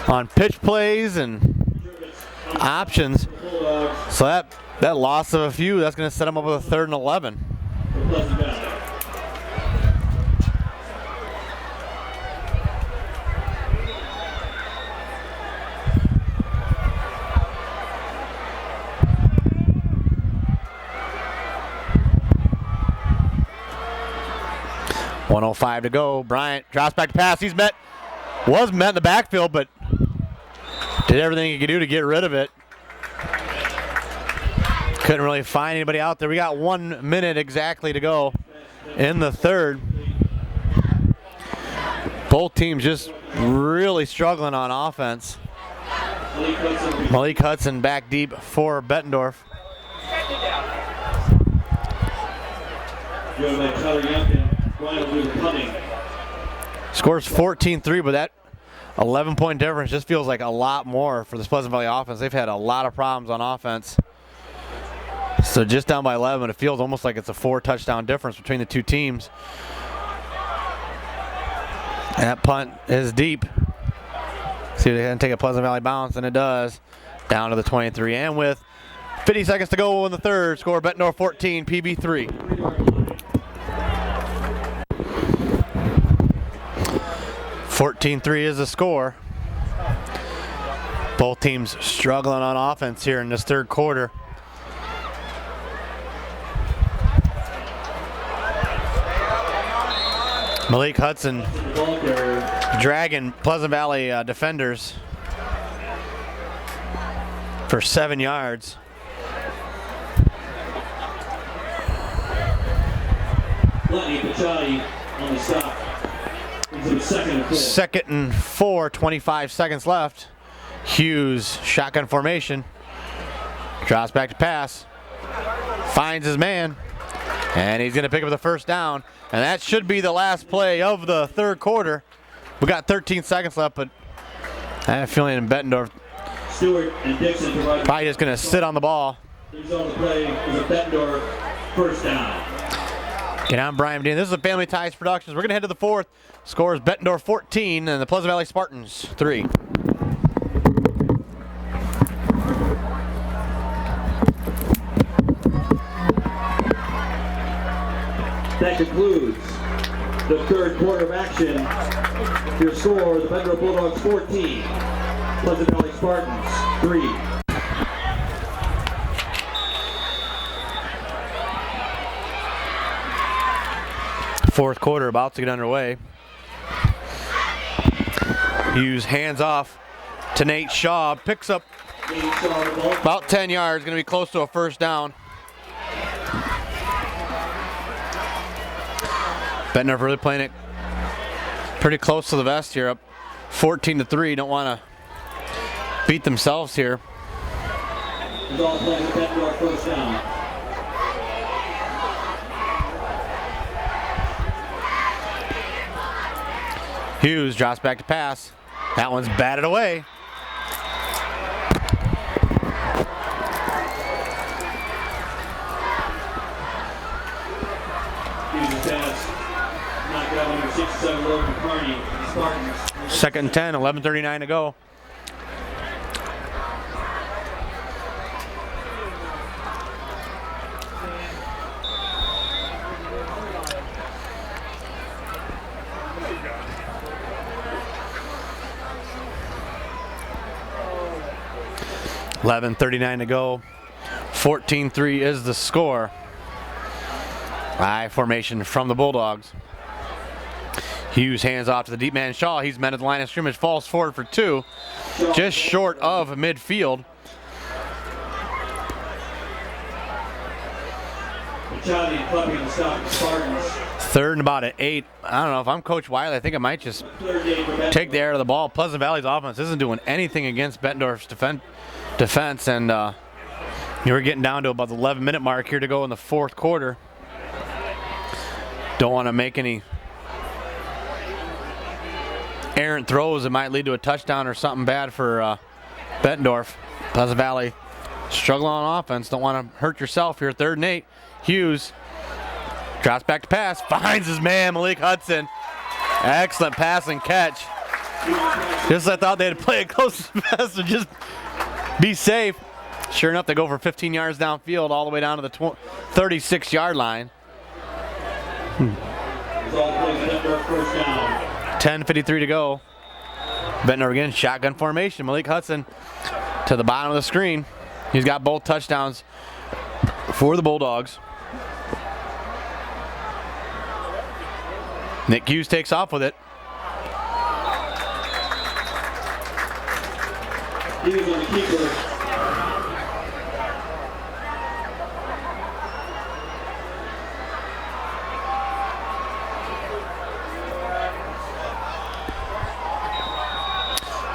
on pitch plays and options. So that loss of a few, that's going to set them up with a 3rd and 11. .105 to go. Bryant drops back to pass. Was met in the backfield, but did everything he could do to get rid of it. Couldn't really find anybody out there. We got 1 minute exactly to go in the 3rd. Both teams just really struggling on offense. Malik Hudson back deep for Bettendorf. Scores 14-3, but that 11-point difference just feels like a lot more for this Pleasant Valley offense. They've had a lot of problems on offense. So just down by 11, it feels almost like it's a 4-touchdown difference between the two teams. That punt is deep. See if they can take a Pleasant Valley bounce, and it does. Down to the 23, and with 50 seconds to go in the 3rd, score Bettendorf 14, PB 3. 14-3 is the score. Both teams struggling on offense here in this 3rd quarter. Malik Hudson dragging Pleasant Valley defenders for 7 yards. On the stop. Second and 4, 25 seconds left. Hughes, shotgun formation. Drops back to pass. Finds his man. And he's going to pick up the 1st down. And that should be the last play of the 3rd quarter. We got 13 seconds left, but I have a feeling in Bettendorf Stewart and Dixon probably just going to sit on the ball. He's on the play is a Bettendorf 1st down. And I'm Brian Dean. This is a Family Ties Productions. We're going to head to the 4th. Scores Bettendorf 14 and the Pleasant Valley Spartans 3. That concludes the 3rd quarter of action. Your score, the Bettendorf Bulldogs 14, Pleasant Valley Spartans 3. Fourth quarter about to get underway. Hughes hands off to Nate Shaw. Picks up about 10 yards. Going to be close to a 1st down. Bettendorf really playing it pretty close to the vest here. Up 14-3. Don't want to beat themselves here. All plays at Bettendorf 1st down. Hughes drops back to pass. That one's batted away. Second and 10, 11:39 to go. .11:39 to go. 14-3 is the score. I formation from the Bulldogs. Hughes hands off to the deep man Shaw. He's met at the line of scrimmage, falls forward for 2, just short of midfield. Third and about an 8. I don't know if I'm Coach Wiley. I think I might just take the air of the ball. Pleasant Valley's offense isn't doing anything against Bettendorf's defense, and we're getting down to about the 11-minute mark here to go in the 4th quarter. Don't want to make any errant throws that might lead to a touchdown or something bad for Bettendorf. Pleasant Valley struggling on offense. Don't want to hurt yourself here. 3rd and 8. Hughes Drops back to pass. Finds his man, Malik Hudson. Excellent pass and catch. Just I thought they'd play it close as best to just be safe. Sure enough, they go for 15 yards downfield all the way down to the 36-yard line. 10:53 to go. Bettendorf again, shotgun formation. Malik Hudson to the bottom of the screen. He's got both touchdowns for the Bulldogs. Nick Hughes takes off with it. He was on the keeper.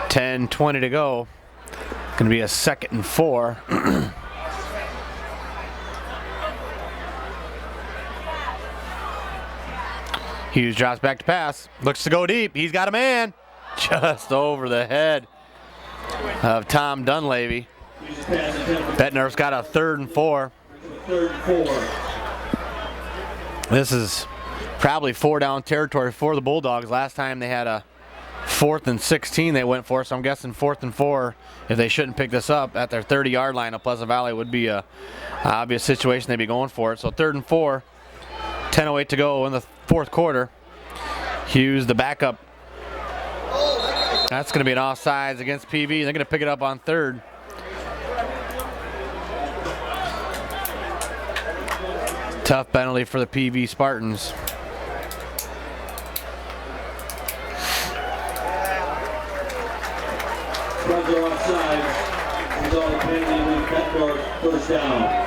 $10:20 to go. Going to be a 2nd and 4. Hughes drops back to pass. Looks to go deep. He's got a man. Just over the head of Tom Dunleavy. Bettendorf's got a 3rd and 4. This is probably 4-down territory for the Bulldogs. Last time they had a 4th and 16 they went for, so I'm guessing 4th and 4, if they shouldn't pick this up at their 30-yard line of Pleasant Valley, would be a obvious situation they'd be going for it. So 3rd and 4, 10:08 to go in the 4th quarter. Hughes, the backup. That's going to be an offsides against PV. They're going to pick it up on 3rd. Tough penalty for the PV Spartans. Runs are offside. Result of penalty with Bettendorf, 1st down.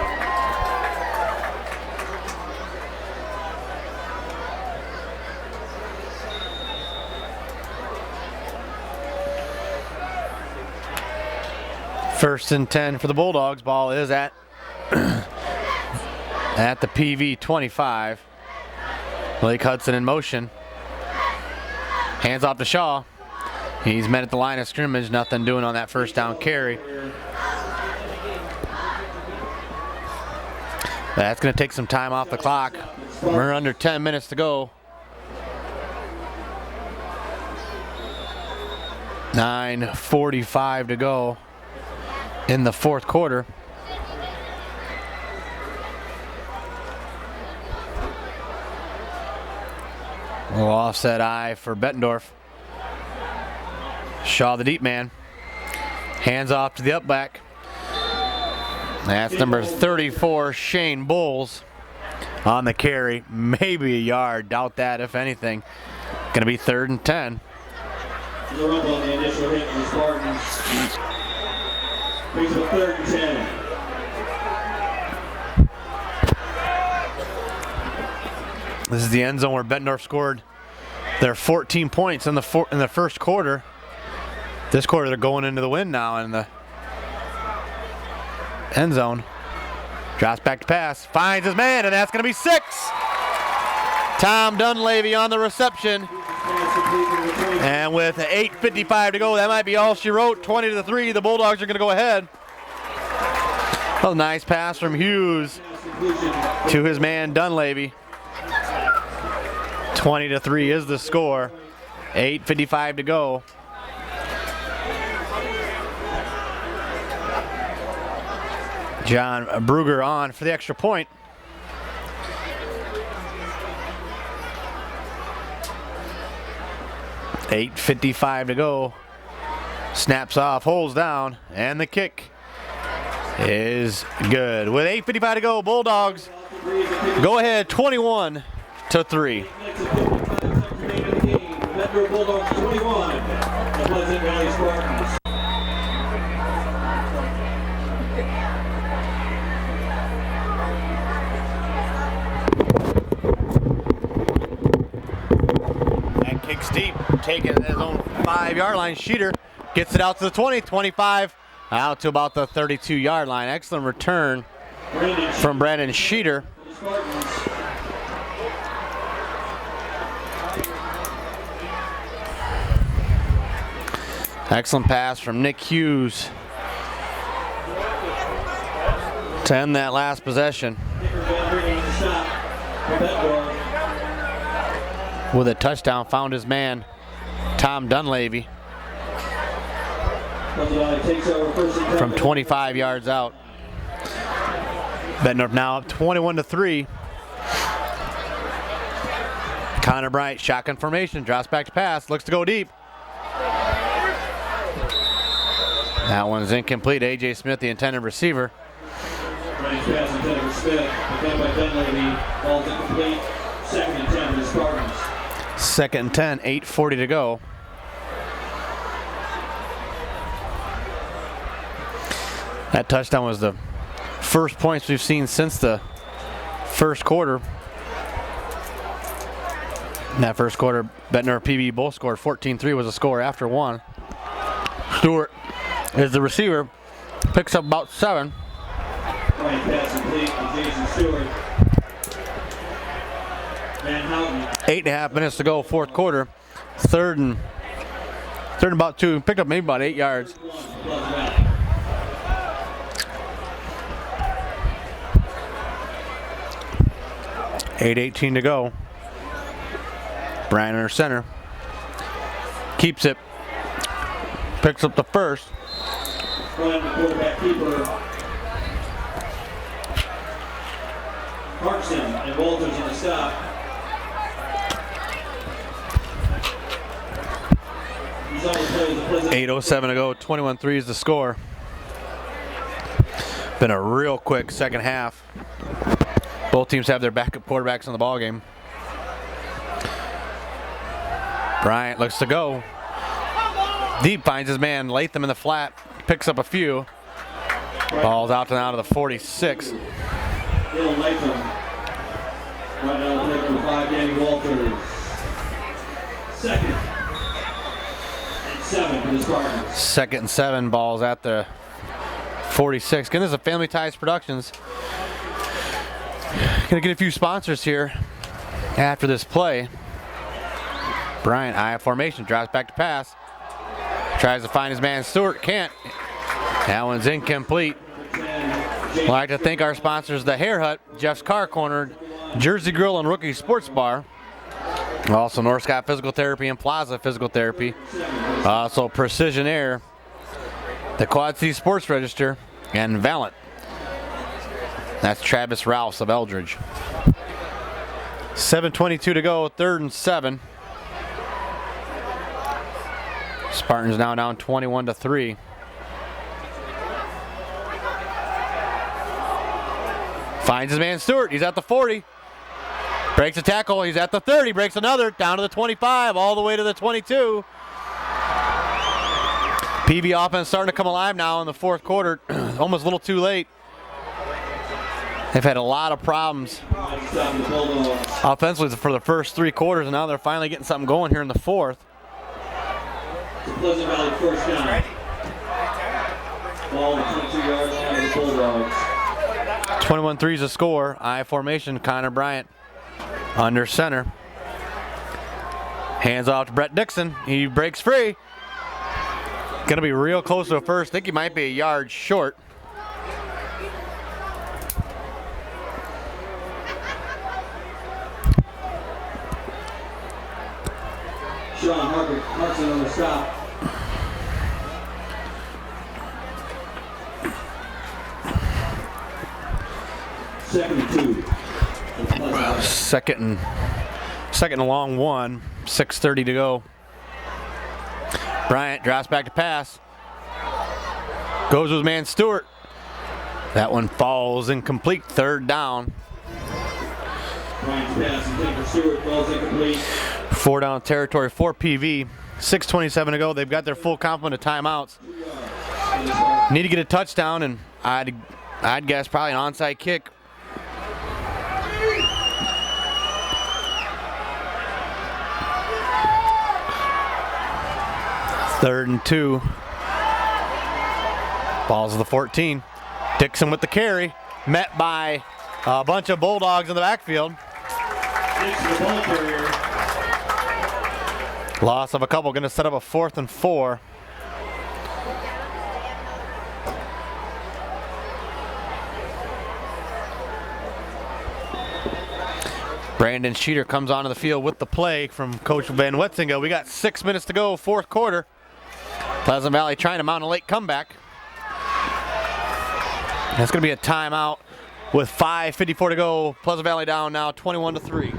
First and 10 for the Bulldogs. Ball is at at the PV 25. Blake Hudson in motion. Hands off to Shaw. He's met at the line of scrimmage. Nothing doing on that 1st down carry. That's going to take some time off the clock. We're under 10 minutes to go. 9:45 to go in the 4th quarter. A little offset eye for Bettendorf. Shaw, the deep man. Hands off to the up back. That's number 34, Shane Bowles, on the carry. Maybe a yard. Doubt that, if anything. Going to be 3rd and 10. The rumble on the initial hit from the Spartans. Brings up 3rd and 10. This is the end zone where Bettendorf scored their 14 points in the 1st quarter. This quarter, they're going into the win now in the end zone. Drops back to pass. Finds his man, and that's going to be 6. Tom Dunleavy on the reception. And with 8:55 to go, that might be all she wrote. 20-3, the Bulldogs are going to go ahead. A nice pass from Hughes to his man Dunleavy. 20-3 is the score. 8:55 to go. John Bruger on for the extra point. $8:55 to go. Snaps off, holds down, and the kick is good. With 8:55 to go, Bulldogs go ahead 21-3. Bettendorf Bulldogs 21, the Pleasant Valley Spartans. That kicks deep, taking his own 5-yard line. Sheeter gets it out to the 20, 25, out to about the 32-yard line. Excellent return from Brandon Sheeter. Excellent pass from Nick Hughes to end that last possession. Bettendorf. With a touchdown, found his man, Tom Dunleavy, Takes over first and 10 from 25 yards out. Bettendorf now up 21-3. Connor Bryant, shotgun formation, drops back to pass, looks to go deep. That one's incomplete. A.J. Smith, the intended receiver. Running pass intended for Smith, but then by Dunleavy, ball's incomplete. 2nd and 10 for the Spartans. 2nd and 10, 8:40 to go. That touchdown was the first points we've seen since the first quarter. In that first quarter, Bettendorf PV both scored. 14-3 was the score after one. Stewart is the receiver, picks up about 7. Right pass complete to Jason Stewart. Van Houten. 8.5 minutes to go, fourth quarter. Third and about 2. Picked up maybe about 8 yards. 8:18 to go. Bryant under center. Keeps it. Picks up the first. Ryan, the quarterback keeper. Clarkson and Walters in the stop. He's on the play. 8:07 to go. 21-3 is the score. Been a real quick second half. Both teams have their backup quarterbacks in the ball game. Bryant looks to go. Deep, finds his man Latham in the flat. Picks up a few. Ball's out to now to the 46. Dylan Latham. Right now the play for 5, Danny Walters. 2nd and 7 for the Spartans. 2nd and 7, balls at the 46. Again, this is a Family Ties Productions. Gonna get a few sponsors here after this play. Bryant, eye formation, drops back to pass. Tries to find his man Stewart, can't. That one's incomplete. I'd like to thank our sponsors, the Hair Hut, Jeff's Car Corner, Jersey Grill and Rookie Sports Bar. Also North Scott Physical Therapy and Plaza Physical Therapy. Also Precision Air, the Quad City Sports Register, and Valent. That's Travis Rouse of Eldridge. 7:22 to go, 3rd and 7. Spartans now down 21-3. Finds his man Stewart. He's at the 40. Breaks a tackle. He's at the 30. Breaks another. Down to the 25. All the way to the 22. PV offense starting to come alive now in the fourth quarter. Almost a little too late. They've had a lot of problems offensively for the first 3 quarters, and now they're finally getting something going here in the fourth. Pleasant Valley first down. Ball 22 yards out of the Bulldogs. 21-3 is the score. I formation, Connor Bryant under center. Hands off to Brett Dixon. He breaks free. Gonna be real close to a first. Think he might be a yard short. Sean Hartson on the stop. Second and 2. Second and long 1. 6:30 to go. Bryant drops back to pass. Goes with his man Stewart. That one falls incomplete. 3rd down. Bryant's pass complete for Stewart. Falls incomplete. 4 down territory for PV. 6:27 to go. They've got their full complement of timeouts. Need to get a touchdown, and I'd guess probably an onside kick. Third and 2. Balls of the 14. Dixon with the carry. Met by a bunch of Bulldogs in the backfield. Dixon, the ball carrier. Loss of a couple. Going to set up a 4th and 4. Brandon Sheeter comes onto the field with the play from Coach Van Wetzinga. We got 6 minutes to go, fourth quarter. Pleasant Valley trying to mount a late comeback. That's going to be a timeout with 5:54 to go. Pleasant Valley down now 21-3.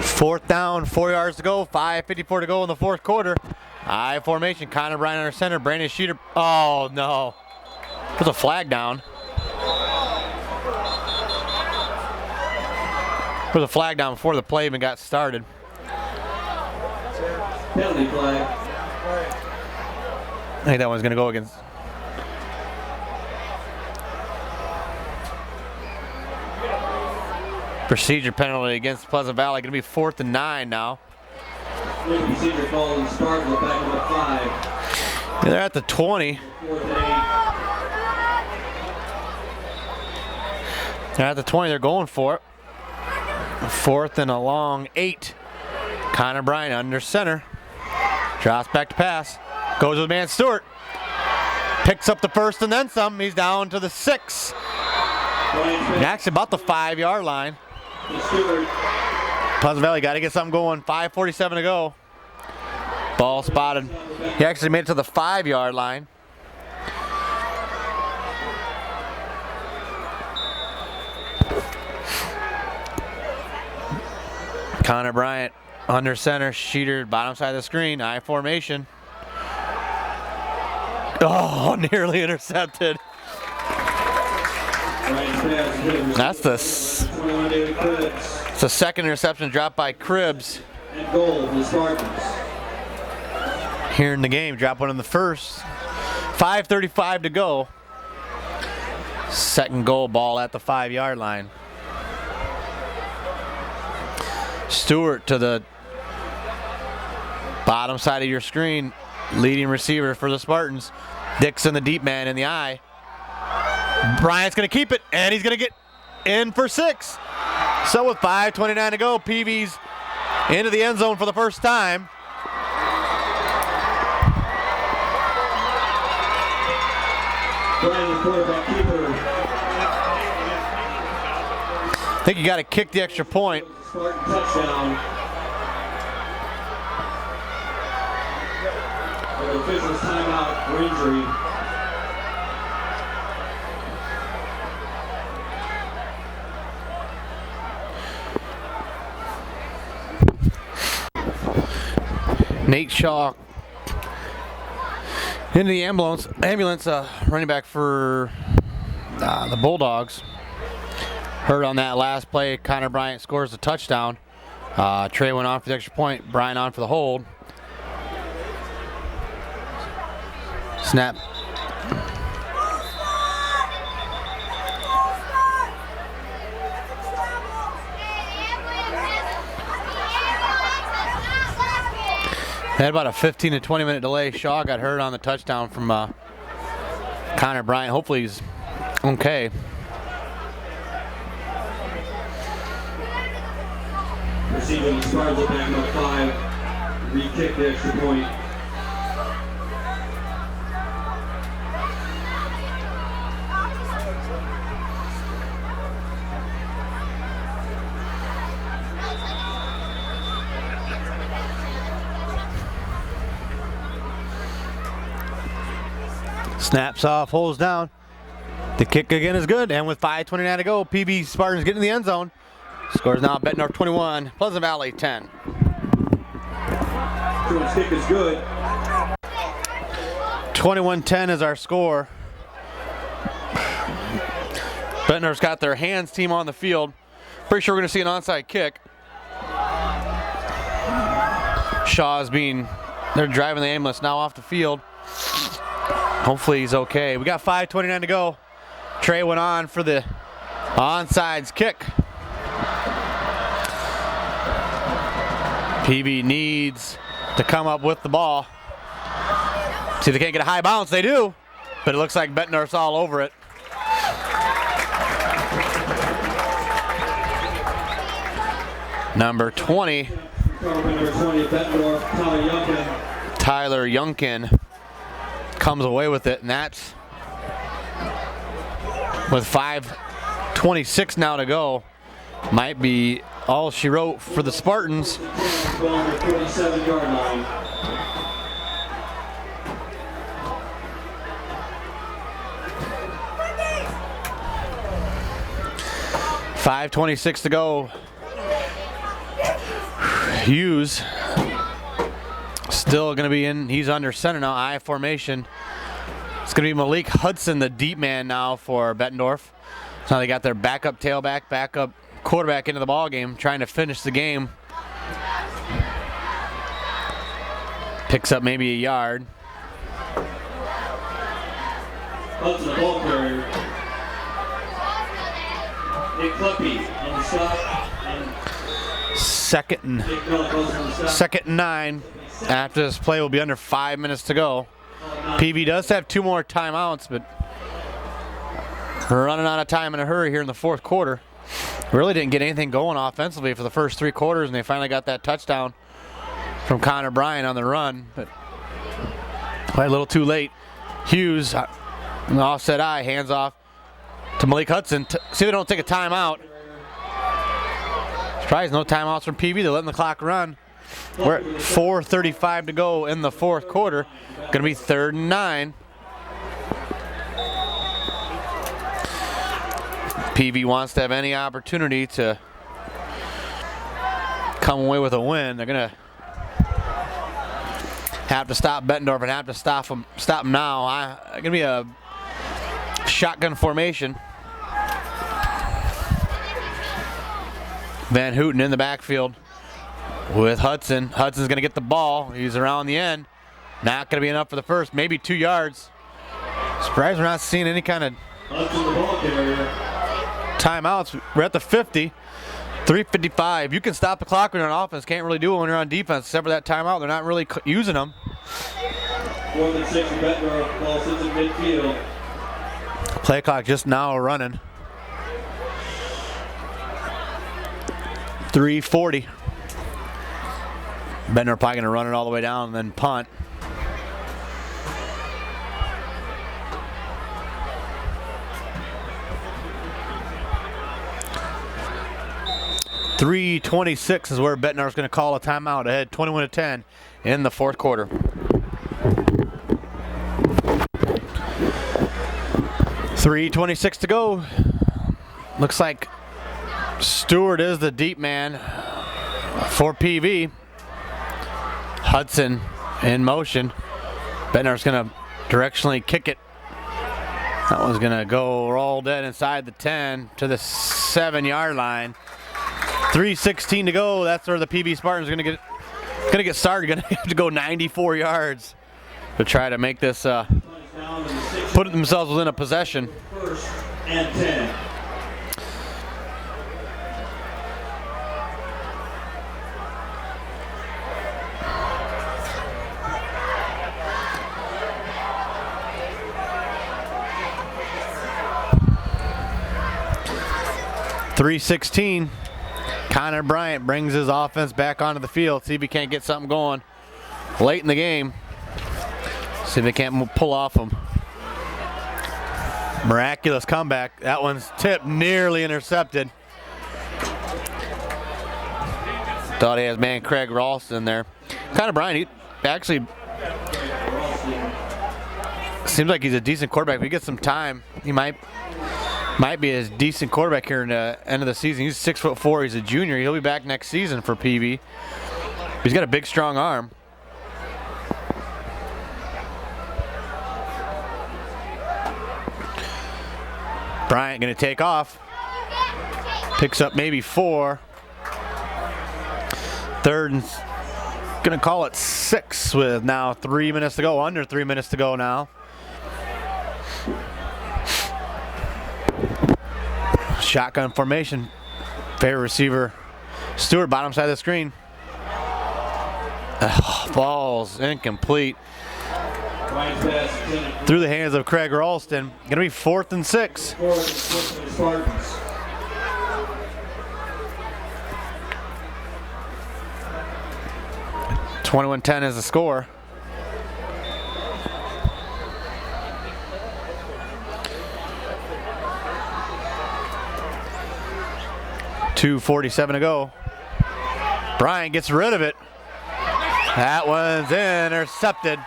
Fourth down, 4 yards to go, 5:54 to go in the fourth quarter. I formation, Connor Bryan under center, Brandon Sheeter. Oh no, there's a flag down. There's a flag down before the play even got started. Penalty flag. I think that one's going to go against. Procedure penalty against Pleasant Valley. Going to be 4th and 9 now. Procedure call and start. We're back to the 5. They're at the 20. 4th and 8. They're at the 20. They're going for it. 4th and a long 8. Connor Bryan under center. Drops back to pass. Goes with man Stewart. Picks up the first and then some. He's down to the 6. Actually about the 5-yard line. Pleasant Valley got to get something going. 5:47 to go. Ball spotted. He actually made it to the 5-yard line. Connor Bryant under center, Sheeter bottom side of the screen, I formation. Oh, nearly intercepted. That's the second interception dropped by Cribbs. And goal, the Spartans. Here in the game, drop one in the first. 5:35 to go. Second goal, ball at the 5-yard line. Stewart to the bottom side of your screen, leading receiver for the Spartans. Dixon, the deep man in the eye. Bryant's going to keep it, and he's going to get in for 6. So with 5:29 to go, Peavy's into the end zone for the first time. Bryant, the quarterback keeper. I think you got to kick the extra point. Spartan touchdown. The officials timeout for injury. Nate Shaw into the ambulance, running back for the Bulldogs. Hurt on that last play. Connor Bryant scores the touchdown. Trey went on for the extra point. Bryant on for the hold. Snap. Had about a 15 to 20 minute delay. Shaw got hurt on the touchdown from Connor Bryant. Hopefully he's okay. Receiving the Spartans at back number 5. Re-kick the extra point. Snaps off, holds down. The kick again is good, and with 5:29 to go, PB Spartans get in the end zone. Scores now Bettendorf 21, Pleasant Valley 10. Truman's kick is good. 21-10 is our score. Bettendorf's got their hands team on the field. Pretty sure we're going to see an onside kick. They're driving the ambulance now off the field. Hopefully he's okay. We got 5:29 to go. Trey went on for the onsides kick. PB needs to come up with the ball. See if they can't get a high bounce. They do, but it looks like Bettendorf's all over it. Number 20. Number 20, Bettendorf, Tyler Youngkin comes away with it, and that's with 5:26 now to go. Might be all she wrote for the Spartans. Ball on the 47-yard line. .526 to go. Hughes still going to be in. He's under center now, I formation. It's going to be Malik Hudson, the deep man now for Bettendorf. So now they got their backup tailback, backup quarterback into the ball game, trying to finish the game. Picks up maybe a yard. Hudson, the ball carrier. Nick Cluppy on the stop. Second and 9. After this play will be under 5 minutes to go. PV does have 2 more timeouts, but we're running out of time in a hurry here in the fourth quarter. Really didn't get anything going offensively for the first 3 quarters, and they finally got that touchdown from Connor Bryant on the run, but a little too late. Hughes, an offset eye, hands off to Malik Hudson. See if they don't take a timeout. Surprised no timeouts from PV. They're letting the clock run. We're at 4:35 to go in the fourth quarter. Going to be 3rd and 9. PV wants to have any opportunity to come away with a win. They're going to have to stop Bettendorf and have to stop them now. Going to be a shotgun formation. Van Houten in the backfield with Hudson. Hudson's going to get the ball. He's around the end. Not going to be enough for the first, maybe 2 yards. Surprised we're not seeing any kind of timeouts. We're at the 50. 3:55. You can stop the clock when you're on offense. Can't really do it when you're on defense, except for that timeout. They're not really using them. 4th and 6 for Bettendorf. Ball sits in midfield. Play clock just now running. 3:40. Bettendorf probably going to run it all the way down and then punt. .326 is where Bettendorf's going to call a timeout ahead 21-10 in the fourth quarter. .326 to go. Looks like Stewart is the deep man for PV. Hudson in motion. Bettendorf's going to directionally kick it. That one's going to go roll dead inside the 10 to the 7-yard line. 3:16 to go. That's where the PV Spartans are going to get started. Going to have to go 94 yards to try to make this put themselves within a possession. 1st and 10. .316. Connor Bryant brings his offense back onto the field. See if he can't get something going late in the game. See if they can't pull off him. Miraculous comeback. That one's tipped, nearly intercepted. Thought he has man Craig Ralston there. Connor Bryant, he actually seems like he's a decent quarterback. If he gets some time, he might be a decent quarterback here in the end of the season. He's 6'4". He's a junior. He'll be back next season for PV. He's got a big, strong arm. Bryant going to take off. Picks up maybe 4. 3rd and going to call it 6 with now 3 minutes to go. Under 3 minutes to go now. Shotgun formation. Favorite receiver Stewart, bottom side of the screen. Ball's incomplete. Through the hands of Craig Ralston. Going to be 4th and 6. 21-10 is the score. 2:47 to go. Bryant gets rid of it. That one's intercepted.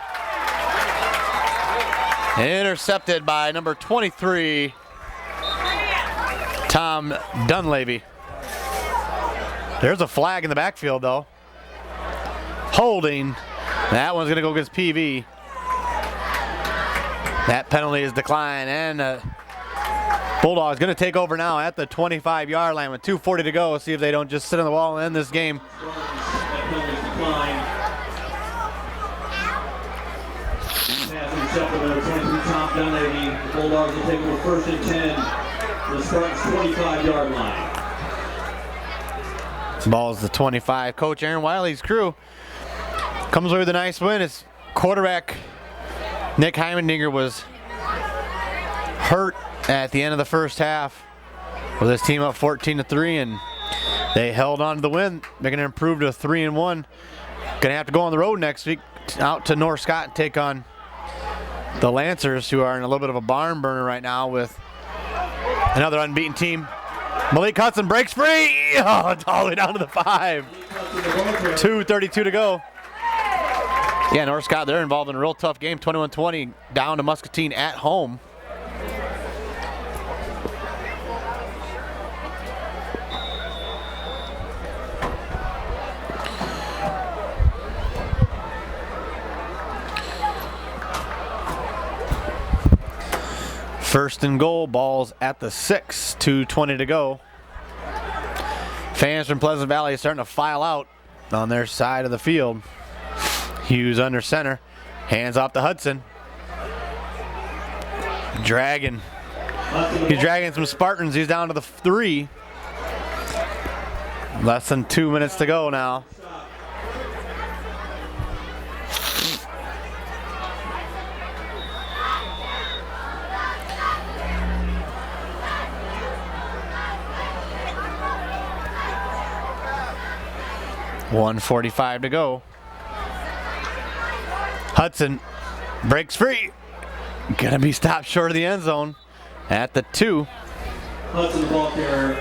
Intercepted by number 23, Tom Dunleavy. There's a flag in the backfield though. Holding. That one's gonna go against PV. That penalty is declined, and Bulldogs gonna take over now at the 25-yard line with 2:40 to go. See if they don't just sit on the wall and end this game. Tom Dunleavy. The Bulldogs will take over 1st and 10. The Spartans 25-yard line. Ball's the 25. Coach Aaron Wiley's crew comes away with a nice win. His quarterback Nick Heimendinger was hurt at the end of the first half with his team up 14-3, and they held on to the win. They're going to improve to 3-1. Going to have to go on the road next week out to North Scott and take on the Lancers, who are in a little bit of a barn burner right now with another unbeaten team. Malik Hudson breaks free. Oh, it's all the way down to the 5. 2:32 to go. Yeah, North Scott, they're involved in a real tough game. 21-20 down to Muscatine at home. First and goal, ball's at the 6, 2:20 to go. Fans from Pleasant Valley are starting to file out on their side of the field. Hughes under center, hands off to Hudson. He's dragging some Spartans. He's down to the 3. Less than 2 minutes to go now. $1:45 to go. Hudson breaks free. Gonna be stopped short of the end zone at the 2. Hudson, the ball carrier.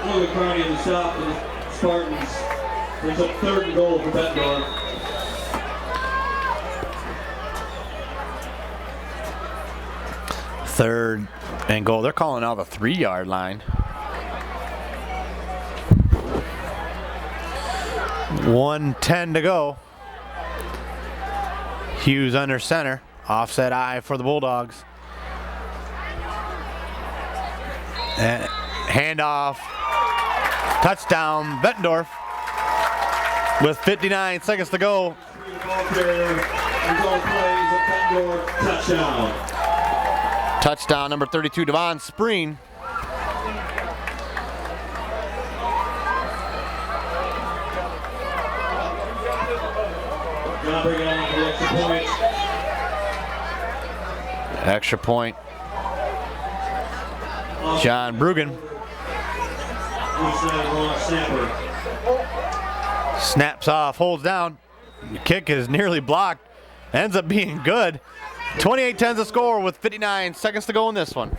Logan Carney in the stop, and the Spartans brings up 3rd and goal for Bettendorf. Third and goal. They're calling out the 3-yard line. 1:10 to go. Hughes under center. Offset eye for the Bulldogs. And handoff. Touchdown, Bettendorf. With 59 seconds to go. Touchdown. Touchdown, number 32, Devon Spreen. Now bring it on for the extra point. Extra point. John Brugan. Snaps off, holds down. The kick is nearly blocked. Ends up being good. 28-10 the score with 59 seconds to go in this one.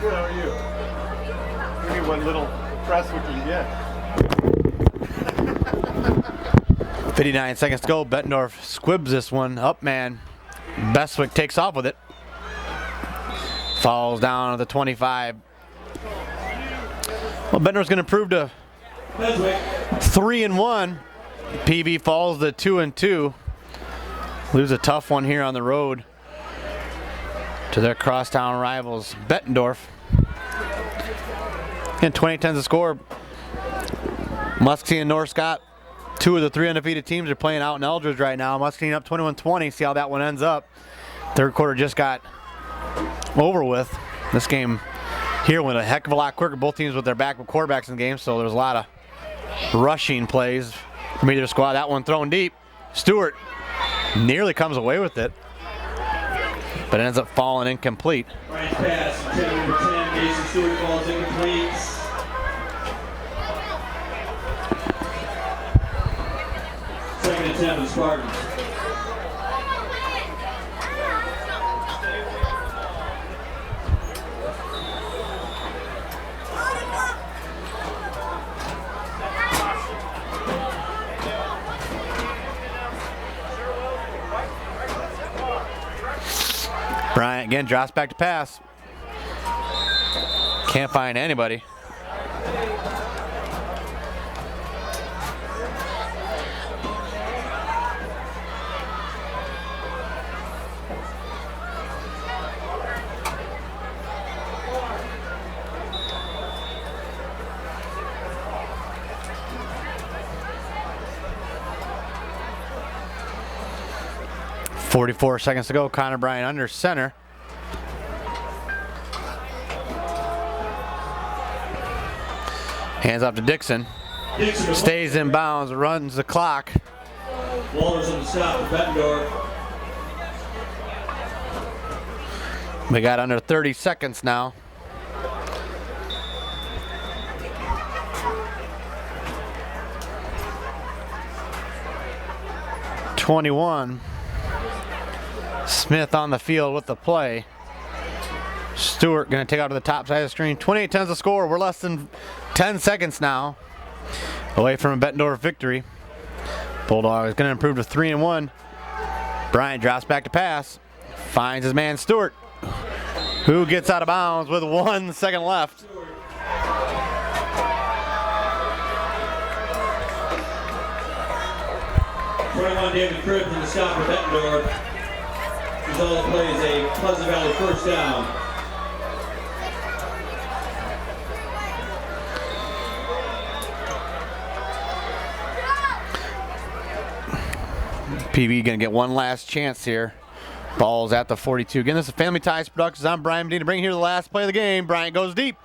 Good, how are you? Give me one little press we can get. 59 seconds to go. Bettendorf squibs this one up, man. Bestwick takes off with it. Falls down to the 25. Well, Bettendorf's going to prove to 3-1. PV falls to 2-2. Lose a tough one here on the road to their crosstown rivals, Bettendorf. And 20-10 the score. Muscatine and North Scott, 2 of the 3 undefeated teams, are playing out in Eldridge right now. Muscatine up 21-20. See how that one ends up. Third quarter just got over with. This game here went a heck of a lot quicker. Both teams with their backup quarterbacks in the game, so there's a lot of rushing plays from either squad. That one thrown deep. Stewart nearly comes away with it, but ends up falling incomplete. Right pass, number 10, Mason Stewart falls incomplete. Second and 7 Spartans. Bryant again drops back to pass. Can't find anybody. .44 seconds to go. Connor Bryant under center. Hands off to Dixon. Stays in bounds, runs the clock. Walters on the stop for Bettendorf. We got under 30 seconds now. .21. Smith on the field with the play. Stewart going to take out to the top side of the screen. 28-10 the score. We're less than 10 seconds now away from a Bettendorf victory. Bulldogs going to improve to 3-1. Bryant drops back to pass. Finds his man Stewart, who gets out of bounds with 1 second left. David Cribbs in the stop for Bettendorf. Result of play is a Pleasant Valley first down. PV gonna get one last chance here. Ball's at the 42. Again, this is Family Ties Productions. I'm Brian Medina. Bring here the last play of the game. Bryant goes deep.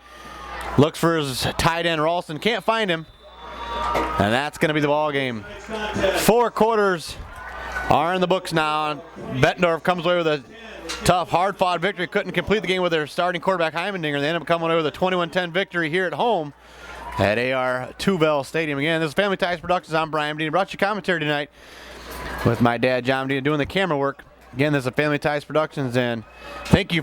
Looks for his tight end Ralston. Can't find him. And that's going to be the ball game. 4 quarters are in the books now. Bettendorf comes away with a tough, hard-fought victory. Couldn't complete the game with their starting quarterback Heimendinger. They end up coming away with a 21-10 victory here at home at AR Tuvell Stadium. Again, this is Family Ties Productions. I'm Brian Medina. Brought you commentary tonight with my dad, John Medina, doing the camera work. Again, this is Family Ties Productions, and thank you for